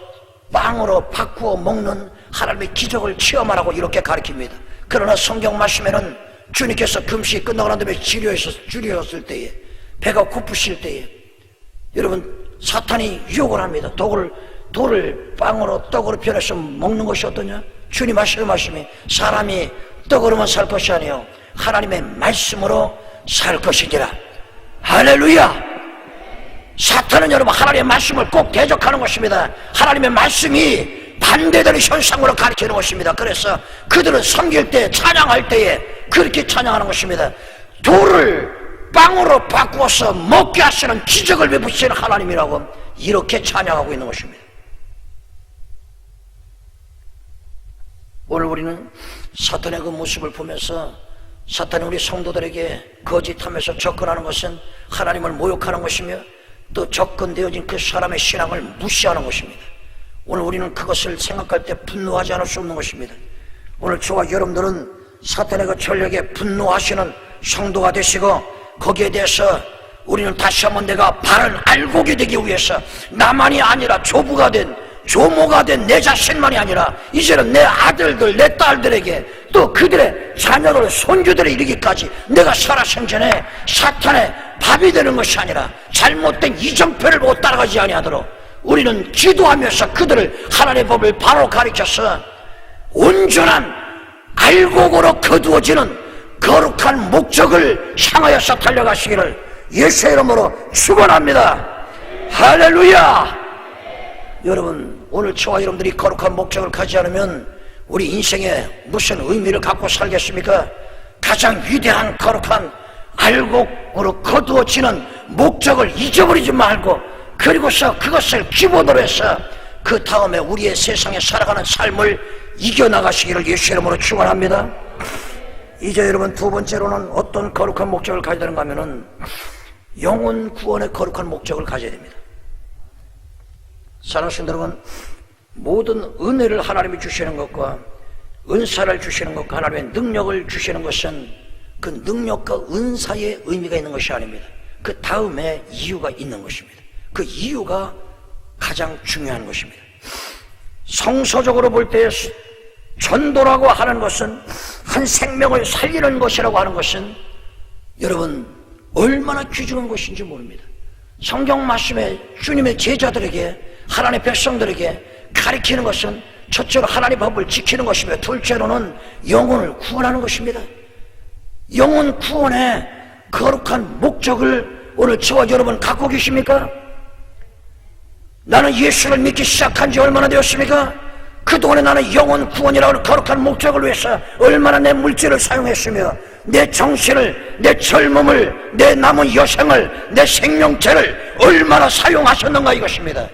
빵으로 바꾸어 먹는 하나님의 기적을 체험하라고 이렇게 가르칩니다. 그러나 성경 말씀에는 주님께서 금식이 끝나고 난 다음에 지루했을 때에 배가 고프실 때에 여러분 사탄이 유혹을 합니다. 돌을 빵으로 떡으로 변해서 먹는 것이 어떠냐? 주님 하시는 말씀이 사람이 떡으로만 살 것이 아니요 하나님의 말씀으로 살 것이니라. 할렐루야! 사탄은 여러분 하나님의 말씀을 꼭 대적하는 것입니다. 하나님의 말씀이 반대되는 현상으로 가르치는 것입니다. 그래서 그들은 섬길 때 찬양할 때에 그렇게 찬양하는 것입니다. 돌을 빵으로 바꾸어서 먹게 하시는 기적을 베푸시는 하나님이라고 이렇게 찬양하고 있는 것입니다. 오늘 우리는 사탄의 그 모습을 보면서 사탄이 우리 성도들에게 거짓하면서 접근하는 것은 하나님을 모욕하는 것이며 또 접근되어진 그 사람의 신앙을 무시하는 것입니다. 오늘 우리는 그것을 생각할 때 분노하지 않을 수 없는 것입니다. 오늘 저와 여러분들은 사탄의 그 전략에 분노하시는 성도가 되시고 거기에 대해서 우리는 다시 한번 내가 바른 알곡이 되기 위해서 나만이 아니라 조부가 된 조모가 된 내 자신만이 아니라 이제는 내 아들들 내 딸들에게 또 그들의 자녀들 손주들에 이르기까지 내가 살아생전에 사탄의 밥이 되는 것이 아니라 잘못된 이정표를 못 따라가지 아니하도록 우리는 기도하면서 그들을 하나님의 법을 바로 가르쳐서 온전한 알곡으로 거두어지는 거룩한 목적을 향하여서 달려가시기를 예수의 이름으로 축원합니다. 할렐루야! 여러분, 오늘 저와 여러분들이 거룩한 목적을 가지 않으면 우리 인생에 무슨 의미를 갖고 살겠습니까? 가장 위대한 거룩한 알곡으로 거두어지는 목적을 잊어버리지 말고 그리고서 그것을 기본으로 해서 그 다음에 우리의 세상에 살아가는 삶을 이겨나가시기를 예수의 이름으로 축원합니다. 이제 여러분 두 번째로는 어떤 거룩한 목적을 가져야 되는가 하면은 영혼 구원의 거룩한 목적을 가져야 됩니다. 사랑하는 성도 여러분, 모든 은혜를 하나님이 주시는 것과 은사를 주시는 것과 하나님의 능력을 주시는 것은 그 능력과 은사의 의미가 있는 것이 아닙니다. 그 다음에 이유가 있는 것입니다. 그 이유가 가장 중요한 것입니다. 성서적으로 볼 때 전도라고 하는 것은 한 생명을 살리는 것이라고 하는 것은 여러분 얼마나 귀중한 것인지 모릅니다. 성경 말씀에 주님의 제자들에게 하나님의 백성들에게 가르치는 것은 첫째로 하나님의 법을 지키는 것이며 둘째로는 영혼을 구원하는 것입니다. 영혼 구원의 거룩한 목적을 오늘 저와 여러분 갖고 계십니까? 나는 예수를 믿기 시작한 지 얼마나 되었습니까? 그동안에 나는 영혼 구원이라고 하는 거룩한 목적을 위해서 얼마나 내 물질을 사용했으며 내 정신을, 내 젊음을, 내 남은 여생을, 내 생명체를 얼마나 사용하셨는가 이것입니다.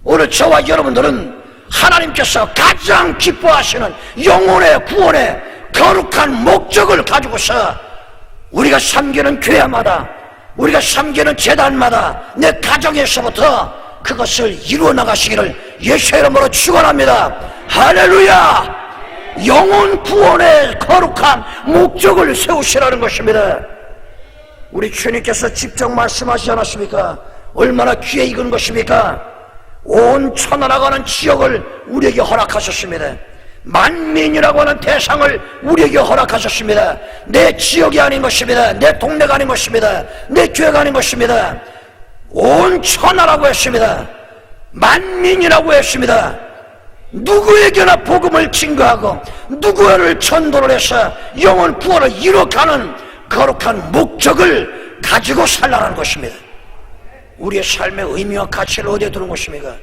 오늘 저와 여러분들은 하나님께서 가장 기뻐하시는 영혼의 구원의 거룩한 목적을 가지고서 우리가 섬기는 교회마다 우리가 섬기는 제단마다 내 가정에서부터 그것을 이루어 나가시기를 예수의 이름으로 축원합니다. 할렐루야! 영혼 구원의 거룩한 목적을 세우시라는 것입니다. 우리 주님께서 직접 말씀하시지 않았습니까? 얼마나 귀에 익은 것입니까? 온 천하라고 하는 지역을 우리에게 허락하셨습니다. 만민이라고 하는 대상을 우리에게 허락하셨습니다. 내 지역이 아닌 것입니다. 내 동네가 아닌 것입니다. 내 교회가 아닌 것입니다. 온 천하라고 했습니다. 만민이라고 했습니다. 누구에게나 복음을 증거하고 누구를 전도를 해서 영혼 구원을 이뤄가는 거룩한 목적을 가지고 살라는 것입니다. 우리의 삶의 의미와 가치를 어디에 두는 것입니까?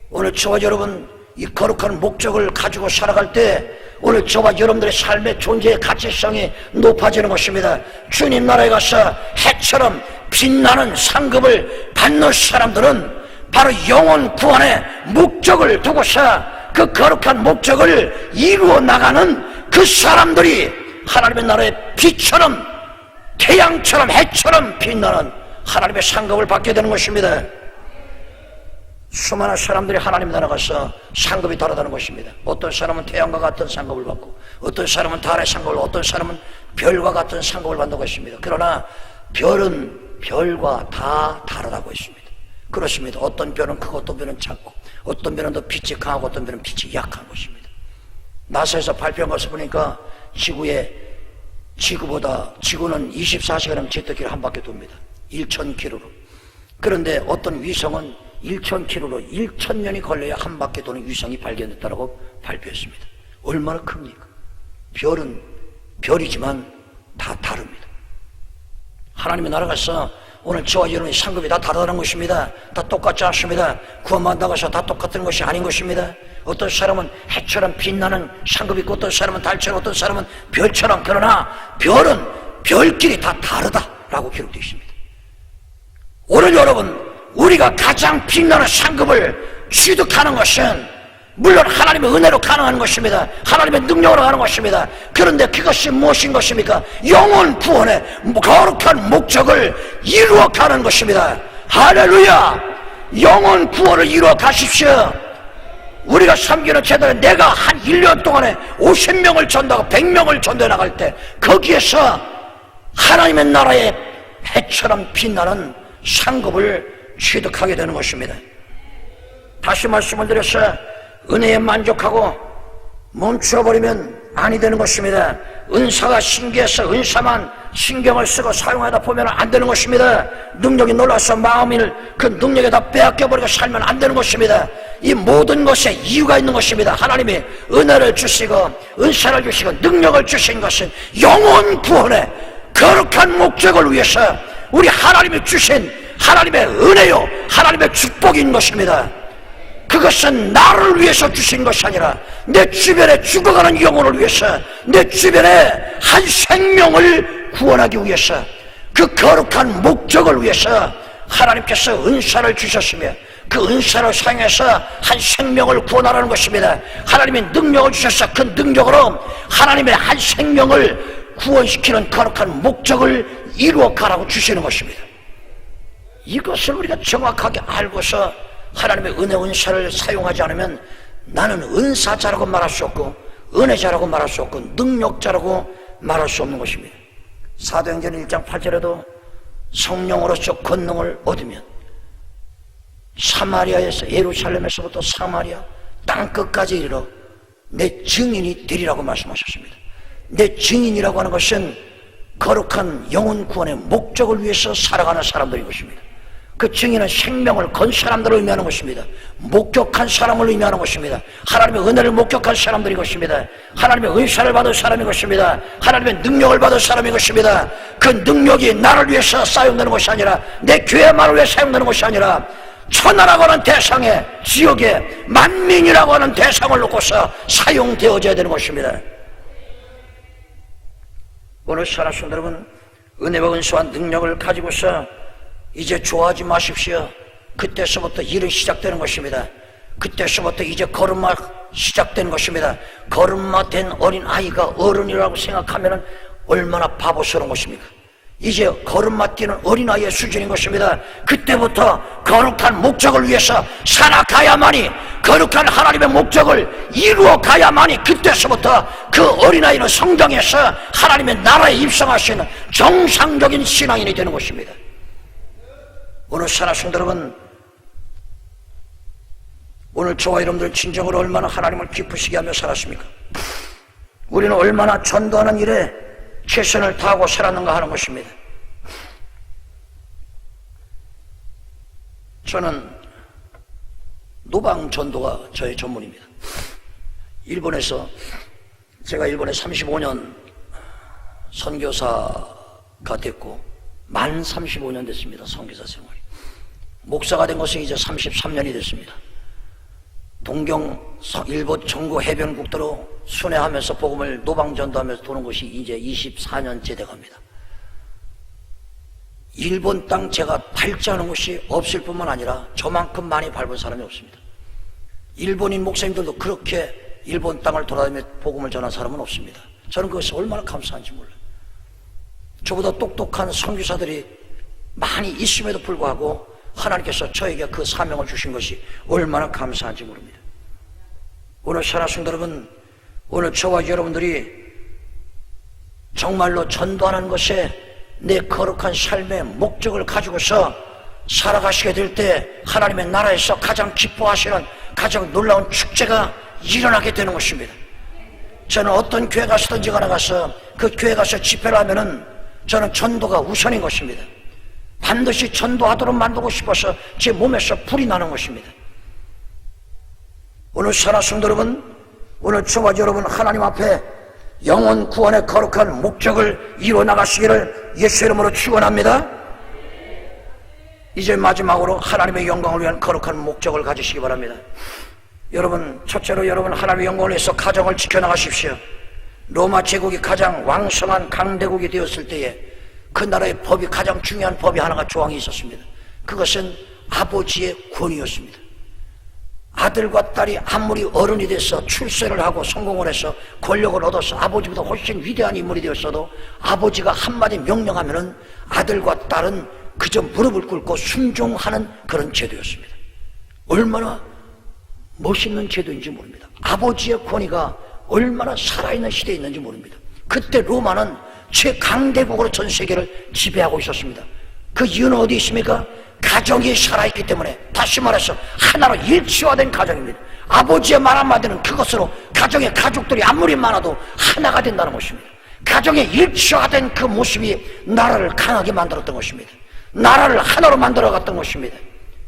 오늘 저와 여러분 이 거룩한 목적을 가지고 살아갈 때 오늘 저와 여러분들의 삶의 존재의 가치성이 높아지는 것입니다. 주님 나라에 가서 해처럼 빛나는 상급을 받는 사람들은 바로 영혼 구원의 목적을 두고서 그 거룩한 목적을 이루어 나가는 그 사람들이 하나님의 나라의 빛처럼, 태양처럼, 해처럼 빛나는 하나님의 상급을 받게 되는 것입니다. 수많은 사람들이 하나님 나라 가서 상급이 다르다는 것입니다. 어떤 사람은 태양과 같은 상급을 받고, 어떤 사람은 달의 상급을, 어떤 사람은 별과 같은 상급을 받는 것입니다. 그러나 별은 별과 다 다르다고 했습니다. 그렇습니다. 어떤 별은 크고 어떤 별은 작고, 어떤 별은 더 빛이 강하고 어떤 별은 빛이 약한 것입니다. 나사에서 발표한 것을 보니까 지구는 24시간이면 제트기를 한 바퀴 돕니다. 1000km로. 그런데 어떤 위성은 1000km로 1000년이 걸려야 한 바퀴 도는 위성이 발견됐다고 발표했습니다. 얼마나 큽니까? 별은 별이지만 다 다릅니다. 하나님의 나라가서 오늘 저와 여러분의 상급이 다 다르다는 것입니다. 다 똑같지 않습니다. 구원받는다고 해서 다 똑같은 것이 아닌 것입니다. 어떤 사람은 해처럼 빛나는 상급이 있고, 어떤 사람은 달처럼, 어떤 사람은 별처럼. 그러나 별은 별끼리 다 다르다라고 기록되어 있습니다. 오늘 여러분, 우리가 가장 빛나는 상급을 취득하는 것은 물론 하나님의 은혜로 가능한 것입니다. 하나님의 능력으로 가는 것입니다. 그런데 그것이 무엇인 것입니까? 영혼 구원의 거룩한 목적을 이루어 가는 것입니다. 할렐루야! 영혼 구원을 이루어 가십시오. 우리가 섬기는 제도에 내가 한 1년 동안에 50명을 전도하고 100명을 전도해 나갈 때 거기에서 하나님의 나라의 해처럼 빛나는 상급을 취득하게 되는 것입니다. 다시 말씀을 드려서 은혜에 만족하고 멈춰버리면 아니 되는 것입니다. 은사가 신기해서 은사만 신경을 쓰고 사용하다 보면 안 되는 것입니다. 능력이 놀라서 마음을 그 능력에다 빼앗겨버리고 살면 안 되는 것입니다. 이 모든 것에 이유가 있는 것입니다. 하나님이 은혜를 주시고 은사를 주시고 능력을 주신 것은 영혼 구원의 거룩한 목적을 위해서 우리 하나님이 주신 하나님의 은혜요, 하나님의 축복인 것입니다. 그것은 나를 위해서 주신 것이 아니라 내 주변에 죽어가는 영혼을 위해서, 내 주변에 한 생명을 구원하기 위해서, 그 거룩한 목적을 위해서 하나님께서 은사를 주셨으며 그 은사를 사용해서 한 생명을 구원하라는 것입니다. 하나님이 능력을 주셔서 그 능력으로 하나님의 한 생명을 구원시키는 거룩한 목적을 이루어 가라고 주시는 것입니다. 이것을 우리가 정확하게 알고서 하나님의 은혜 은사를 사용하지 않으면 나는 은사자라고 말할 수 없고 은혜자라고 말할 수 없고 능력자라고 말할 수 없는 것입니다. 사도행전 1장 8절에도 성령으로서 권능을 얻으면 사마리아에서, 예루살렘에서부터 사마리아 땅끝까지 이르러 내 증인이 되리라고 말씀하셨습니다. 내 증인이라고 하는 것은 거룩한 영혼 구원의 목적을 위해서 살아가는 사람들인 것입니다. 그 증인은 생명을 건 사람들을 의미하는 것입니다. 목격한 사람을 의미하는 것입니다. 하나님의 은혜를 목격한 사람들인 것입니다. 하나님의 은사를 받은 사람인 것입니다. 하나님의 능력을 받은 사람인 것입니다. 그 능력이 나를 위해서 사용되는 것이 아니라, 내 교회만을 위해 사용되는 것이 아니라 천하라고 하는 대상에, 지역에 만민이라고 하는 대상을 놓고서 사용되어져야 되는 것입니다. 오늘 사랑하는 여러분, 은혜와 은사와 능력을 가지고서 이제 좋아하지 마십시오. 그때서부터 일은 시작되는 것입니다. 그때서부터 이제 걸음마 시작되는 것입니다. 걸음마 된 어린 아이가 어른이라고 생각하면 얼마나 바보스러운 것입니까? 이제 걸음마 뛰는 어린아이의 수준인 것입니다. 그때부터 거룩한 목적을 위해서 살아가야만이, 거룩한 하나님의 목적을 이루어 가야만이, 그때서부터 그 어린아이는 성장해서 하나님의 나라에 입성하시는 정상적인 신앙인이 되는 것입니다. 오늘 사랑하는 여러분, 오늘 저와 여러분들 진정으로 얼마나 하나님을 기쁘시게 하며 살았습니까? 우리는 얼마나 전도하는 일에 최선을 다하고 살았는가 하는 것입니다. 저는 노방 전도가 저의 전문입니다. 제가 일본에 35년 선교사가 됐고 만 35년 됐습니다. 선교사 생활이. 목사가 된 것은 이제 33년이 됐습니다. 일본 전국 해변국도로 순회하면서 복음을 노방전도하면서 도는 것이 이제 24년째 돼갑니다. 일본 땅 제가 밟지 않은 곳이 없을 뿐만 아니라 저만큼 많이 밟은 사람이 없습니다. 일본인 목사님들도 그렇게 일본 땅을 돌아다니며 복음을 전한 사람은 없습니다. 저는 그것이 얼마나 감사한지 몰라요. 저보다 똑똑한 선교사들이 많이 있음에도 불구하고 하나님께서 저에게 그 사명을 주신 것이 얼마나 감사한지 모릅니다. 오늘 사랑하는 여러분, 오늘 저와 여러분들이 정말로 전도하는 것에 내 거룩한 삶의 목적을 가지고서 살아가시게 될 때 하나님의 나라에서 가장 기뻐하시는 가장 놀라운 축제가 일어나게 되는 것입니다. 저는 어떤 교회 가서든지 가서 그 교회 가서 집회를 하면은 저는 전도가 우선인 것입니다. 반드시 전도하도록 만들고 싶어서 제 몸에서 불이 나는 것입니다. 오늘 사랑하는 여러분, 오늘 저와 여러분 하나님 앞에 영혼 구원의 거룩한 목적을 이루어 나가시기를 예수 이름으로 축원합니다. 이제 마지막으로 하나님의 영광을 위한 거룩한 목적을 가지시기 바랍니다. 여러분, 첫째로 여러분 하나님의 영광을 위해서 가정을 지켜나가십시오. 로마 제국이 가장 왕성한 강대국이 되었을 때에 그 나라의 법이 가장 중요한 법이 하나가 조항이 있었습니다. 그것은 아버지의 권위였습니다. 아들과 딸이 아무리 어른이 돼서 출세를 하고 성공을 해서 권력을 얻어서 아버지보다 훨씬 위대한 인물이 되었어도 아버지가 한마디 명령하면은 아들과 딸은 그저 무릎을 꿇고 순종하는 그런 제도였습니다. 얼마나 멋있는 제도인지 모릅니다. 아버지의 권위가 얼마나 살아있는 시대에 있는지 모릅니다. 그때 로마는 최강대국으로 전 세계를 지배하고 있었습니다. 그 이유는 어디 있습니까? 가정이 살아있기 때문에, 다시 말해서 하나로 일치화된 가정입니다. 아버지의 말 한마디는 그것으로 가정의 가족들이 아무리 많아도 하나가 된다는 것입니다. 가정에 일치화된 그 모습이 나라를 강하게 만들었던 것입니다. 나라를 하나로 만들어갔던 것입니다.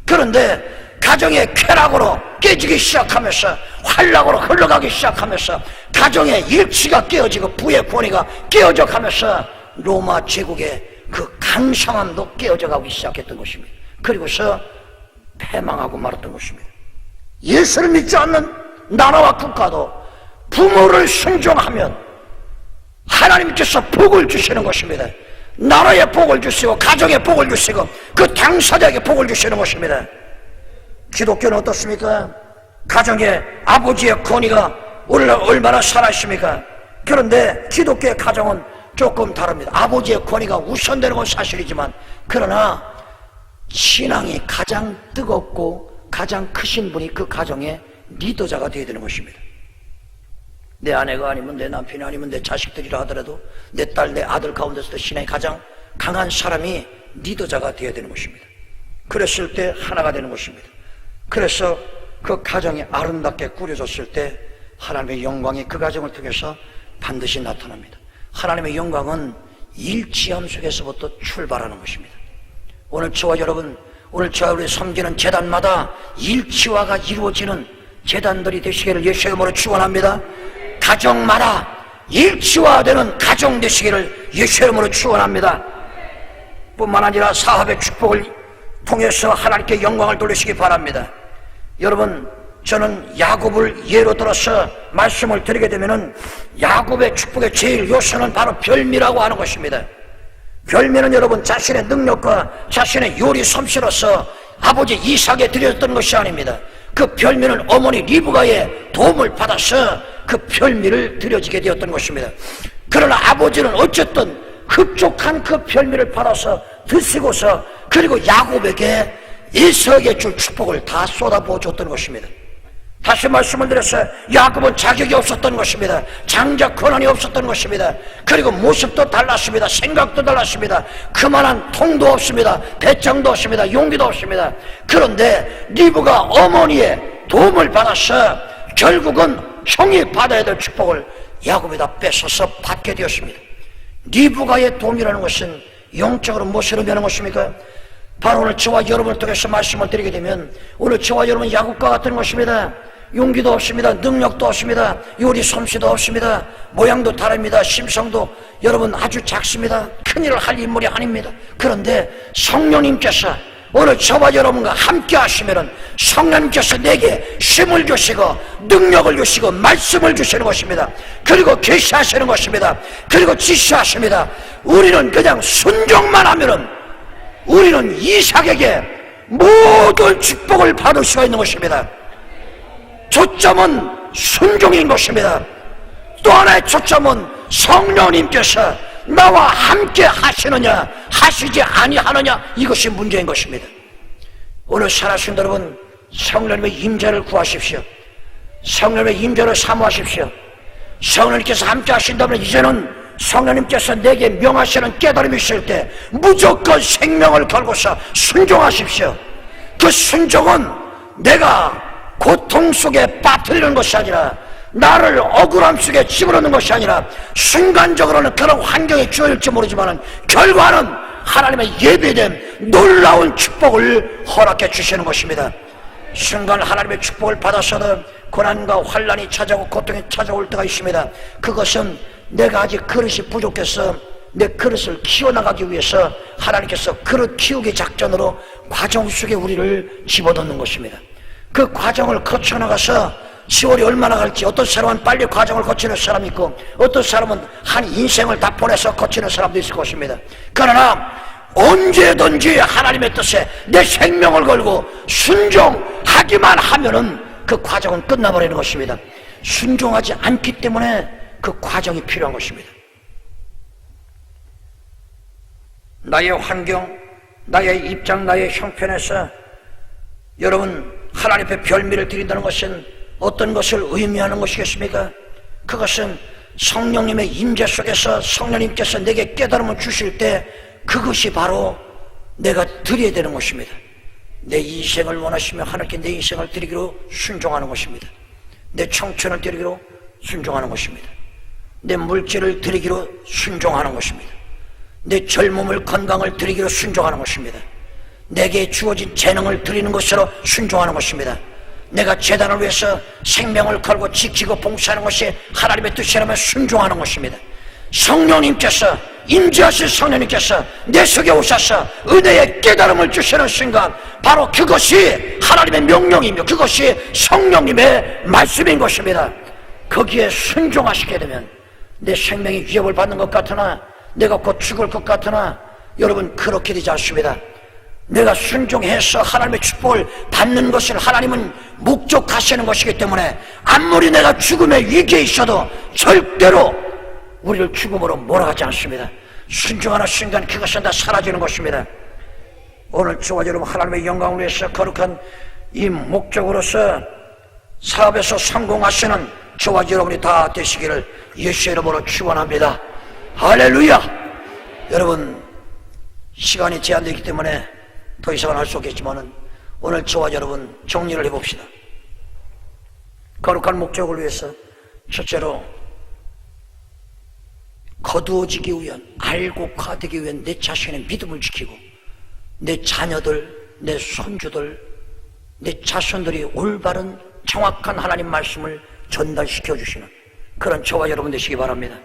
그런데 가정의 쾌락으로 깨지기 시작하면서, 환락으로 흘러가기 시작하면서 가정의 일치가 깨어지고 부의 권위가 깨어져 가면서 로마 제국의 그 강성함도 깨어져 가기 시작했던 것입니다. 그리고서 패망하고 말았던 것입니다. 예수를 믿지 않는 나라와 국가도 부모를 순종하면 하나님께서 복을 주시는 것입니다. 나라에 복을 주시고 가정에 복을 주시고 그 당사자에게 복을 주시는 것입니다. 기독교는 어떻습니까? 가정에 아버지의 권위가 얼마나 살아있습니까? 그런데 기독교의 가정은 조금 다릅니다. 아버지의 권위가 우선되는 건 사실이지만, 그러나 신앙이 가장 뜨겁고 가장 크신 분이 그 가정의 리더자가 되어야 되는 것입니다. 내 아내가 아니면 내 남편이 아니면 내 자식들이라 하더라도 내 딸, 내 아들 가운데서도 신앙이 가장 강한 사람이 리더자가 되어야 되는 것입니다. 그랬을 때 하나가 되는 것입니다. 그래서 그 가정이 아름답게 꾸려졌을 때 하나님의 영광이 그 가정을 통해서 반드시 나타납니다. 하나님의 영광은 일치함 속에서부터 출발하는 것입니다. 오늘 저와 여러분, 오늘 저와 우리 섬기는 제단마다 일치화가 이루어지는 제단들이 되시기를 예수의 이름으로 축원합니다. 가정마다 일치화되는 가정 되시기를 예수의 이름으로 축원합니다. 뿐만 아니라 사업의 축복을 통해서 하나님께 영광을 돌리시기 바랍니다. 여러분, 저는 야곱을 예로 들어서 말씀을 드리게 되면은 야곱의 축복의 제일 요소는 바로 별미라고 하는 것입니다. 별미는 여러분 자신의 능력과 자신의 요리 솜씨로서 아버지 이삭에 드렸던 것이 아닙니다. 그 별미는 어머니 리브가의 도움을 받아서 그 별미를 드려지게 되었던 것입니다. 그러나 아버지는 어쨌든 흡족한 그 별미를 받아서 드시고서 그리고 야곱에게 이삭에게 줄 축복을 다 쏟아부어 줬던 것입니다. 다시 말씀을 드렸어요. 야곱은 자격이 없었던 것입니다. 장자 권한이 없었던 것입니다. 그리고 모습도 달랐습니다. 생각도 달랐습니다. 그만한 통도 없습니다. 배짱도 없습니다. 용기도 없습니다. 그런데 리브가 어머니의 도움을 받아서 결국은 형이 받아야 될 축복을 야곱에다 뺏어서 받게 되었습니다. 리브가의 도움이라는 것은 영적으로 무엇을 의미하는 것입니까? 바로 오늘 저와 여러분을 통해서 말씀을 드리게 되면 오늘 저와 여러분 야곱과 같은 것입니다. 용기도 없습니다. 능력도 없습니다. 요리 솜씨도 없습니다. 모양도 다릅니다. 심성도 여러분 아주 작습니다. 큰일을 할 인물이 아닙니다. 그런데 성령님께서 오늘 저와 여러분과 함께 하시면은 성령님께서 내게 힘을 주시고 능력을 주시고 말씀을 주시는 것입니다. 그리고 계시하시는 것입니다. 그리고 지시하십니다. 우리는 그냥 순종만 하면은 우리는 이삭에게 모든 축복을 받을 수가 있는 것입니다. 초점은 순종인 것입니다. 또 하나의 초점은 성령님께서 나와 함께 하시느냐 하시지 아니하느냐, 이것이 문제인 것입니다. 오늘 살아계신 여러분, 성령님의 임재를 구하십시오. 성령님의 임재를 사모하십시오. 성령님께서 함께 하신다면 이제는 성령님께서 내게 명하시는 깨달음이 있을 때 무조건 생명을 걸고서 순종하십시오. 그 순종은 내가 고통 속에 빠뜨리는 것이 아니라, 나를 억울함 속에 집어넣는 것이 아니라, 순간적으로는 그런 환경에 주어질지 모르지만 결과는 하나님의 예비된 놀라운 축복을 허락해 주시는 것입니다. 순간 하나님의 축복을 받아서는 고난과 환난이 찾아오고 고통이 찾아올 때가 있습니다. 그것은 내가 아직 그릇이 부족해서 내 그릇을 키워나가기 위해서 하나님께서 그릇 키우기 작전으로 과정 속에 우리를 집어넣는 것입니다. 그 과정을 거쳐나가서 세월이 얼마나 갈지, 어떤 사람은 빨리 과정을 거치는 사람이 있고 어떤 사람은 한 인생을 다 보내서 거치는 사람도 있을 것입니다. 그러나 언제든지 하나님의 뜻에 내 생명을 걸고 순종하기만 하면은 그 과정은 끝나버리는 것입니다. 순종하지 않기 때문에 그 과정이 필요한 것입니다. 나의 환경, 나의 입장, 나의 형편에서 여러분 하나님 앞에 별미를 드린다는 것은 어떤 것을 의미하는 것이겠습니까? 그것은 성령님의 임재 속에서 성령님께서 내게 깨달음을 주실 때 그것이 바로 내가 드려야 되는 것입니다. 내 인생을 원하시며 하나님께 내 인생을 드리기로 순종하는 것입니다. 내 청춘을 드리기로 순종하는 것입니다. 내 물질을 드리기로 순종하는 것입니다. 내 젊음을, 건강을 드리기로 순종하는 것입니다. 내게 주어진 재능을 드리는 것으로 순종하는 것입니다. 내가 재단을 위해서 생명을 걸고 지키고 봉사하는 것이 하나님의 뜻이라면 순종하는 것입니다. 성령님께서, 임재하신 성령님께서 내 속에 오셔서 은혜의 깨달음을 주시는 순간 바로 그것이 하나님의 명령이며 그것이 성령님의 말씀인 것입니다. 거기에 순종하시게 되면 내 생명이 위협을 받는 것 같으나, 내가 곧 죽을 것 같으나, 여러분 그렇게 되지 않습니다. 내가 순종해서 하나님의 축복을 받는 것을 하나님은 목적하시는 것이기 때문에 아무리 내가 죽음의 위기에 있어도 절대로 우리를 죽음으로 몰아가지 않습니다. 순종하는 순간 그것은 다 사라지는 것입니다. 오늘 저와 여러분 하나님의 영광을 위해서 거룩한 이 목적으로서 사업에서 성공하시는 저와 여러분이 다 되시기를 예수의 이름으로 축원합니다. 할렐루야. 여러분 시간이 제한되기 때문에 더 이상은 할 수 없겠지만 오늘 저와 여러분 정리를 해봅시다. 거룩한 목적을 위해서 첫째로 거두어지기 위한, 알곡화되기 위한 내 자신의 믿음을 지키고 내 자녀들, 내 손주들, 내 자손들이 올바른 정확한 하나님 말씀을 전달시켜 주시는 그런 저와 여러분 되시기 바랍니다.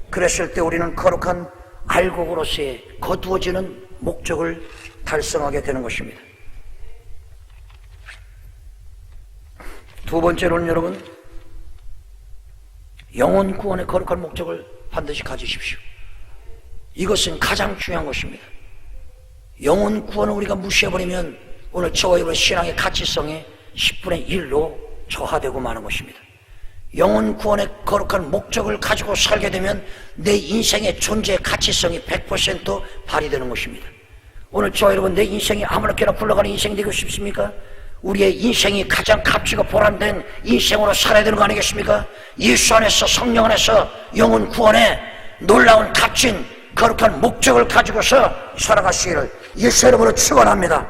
그랬을 때 우리는 거룩한 알곡으로서의 거두어지는 목적을 달성하게 되는 것입니다. 두 번째로는 여러분 영혼 구원의 거룩한 목적을 반드시 가지십시오. 이것은 가장 중요한 것입니다. 영혼 구원을 우리가 무시해버리면 오늘 저와 여러분의 신앙의 가치성이 10분의 1로 저하되고 마는 것입니다. 영혼 구원의 거룩한 목적을 가지고 살게 되면 내 인생의 존재의 가치성이 100% 발휘되는 것입니다. 오늘 저와 여러분 내 인생이 아무렇게나 굴러가는 인생이 되고 싶습니까? 우리의 인생이 가장 값지고 보람된 인생으로 살아야 되는 거 아니겠습니까? 예수 안에서, 성령 안에서 영혼 구원의 놀라운 값진 거룩한 목적을 가지고서 살아가시기를 예수 이름으로 축원합니다.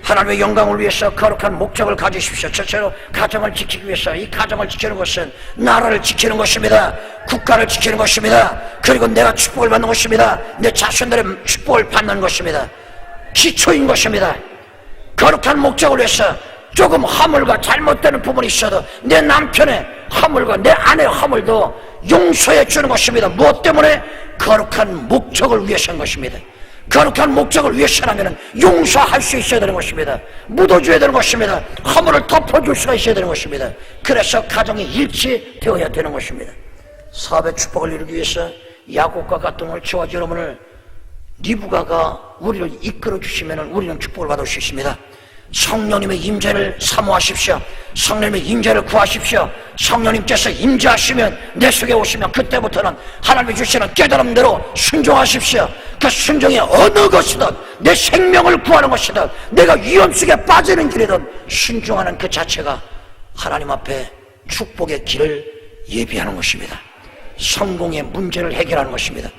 하나님의 영광을 위해서 거룩한 목적을 가지십시오. 첫째로 가정을 지키기 위해서, 이 가정을 지키는 것은 나라를 지키는 것입니다. 국가를 지키는 것입니다. 그리고 내가 축복을 받는 것입니다. 내 자손들의 축복을 받는 것입니다. 기초인 것입니다. 거룩한 목적을 위해서 조금 허물과 잘못되는 부분이 있어도 내 남편의 허물과 내 아내의 허물도 용서해 주는 것입니다. 무엇 때문에? 거룩한 목적을 위해서인 것입니다. 거룩한 목적을 위해서라면 용서할 수 있어야 되는 것입니다. 묻어줘야 되는 것입니다. 허물을 덮어줄 수가 있어야 되는 것입니다. 그래서 가정이 일치되어야 되는 것입니다. 사업의 축복을 이루기 위해서 야곱과 같은 올치와 여러분을 리브가가 우리를 이끌어 주시면 우리는 축복을 받을 수 있습니다. 성령님의 임재를 사모하십시오. 성령님의 임재를 구하십시오. 성령님께서 임재하시면 내 속에 오시면 그때부터는 하나님이 주시는 깨달음대로 순종하십시오. 그 순종이 어느 것이든 내 생명을 구하는 것이든 내가 위험 속에 빠지는 길이든 순종하는 그 자체가 하나님 앞에 축복의 길을 예비하는 것입니다. 성공의 문제를 해결하는 것입니다.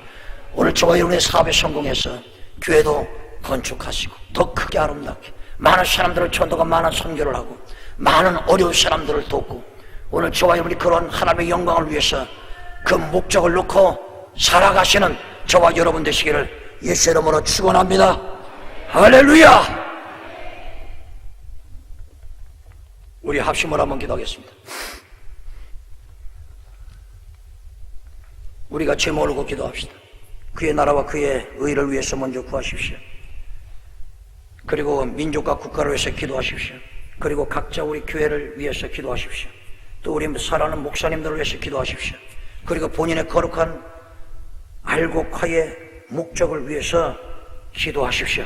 오늘 저와 여러분의 사업에 성공해서 교회도 건축하시고 더 크게 아름답게 많은 사람들을 전도가 많은 선교를 하고 많은 어려운 사람들을 돕고 오늘 저와 여러분이 그런 하나님의 영광을 위해서 그 목적을 놓고 살아가시는 저와 여러분 되시기를 예수 이름으로 축원합니다. 할렐루야. 우리 합심을 한번 기도하겠습니다. 우리가 제목을 놓고 기도합시다. 그의 나라와 그의 의를 위해서 먼저 구하십시오. 그리고 민족과 국가를 위해서 기도하십시오. 그리고 각자 우리 교회를 위해서 기도하십시오. 또 우리 사랑하는 목사님들을 위해서 기도하십시오. 그리고 본인의 거룩한 알곡화의 목적을 위해서 기도하십시오.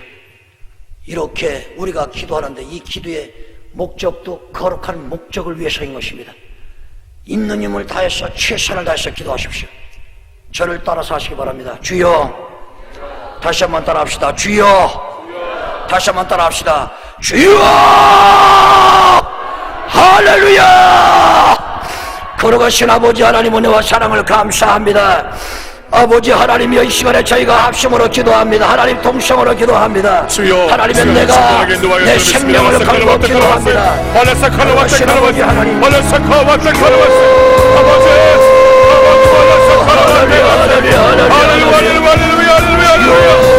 이렇게 우리가 기도하는데 이 기도의 목적도 거룩한 목적을 위해서인 것입니다. 있는 힘을 다해서 최선을 다해서 기도하십시오. 저를 따라서 하시기 바랍니다. 주여. 다시 한번 따라합시다. 주여. 다시 한번 따라합시다. 주여. 할렐루야. 걸어가신 아버지 하나님 은혜와 사랑을 감사합니다. 아버지 하나님이여 이 시간에 저희가 합심으로 기도합니다. 하나님 동성으로 기도합니다. 주여, 하나님은 내가 내 생명을 걸고 기도합니다. 걸어가신 아버지 하나님 할렐루야.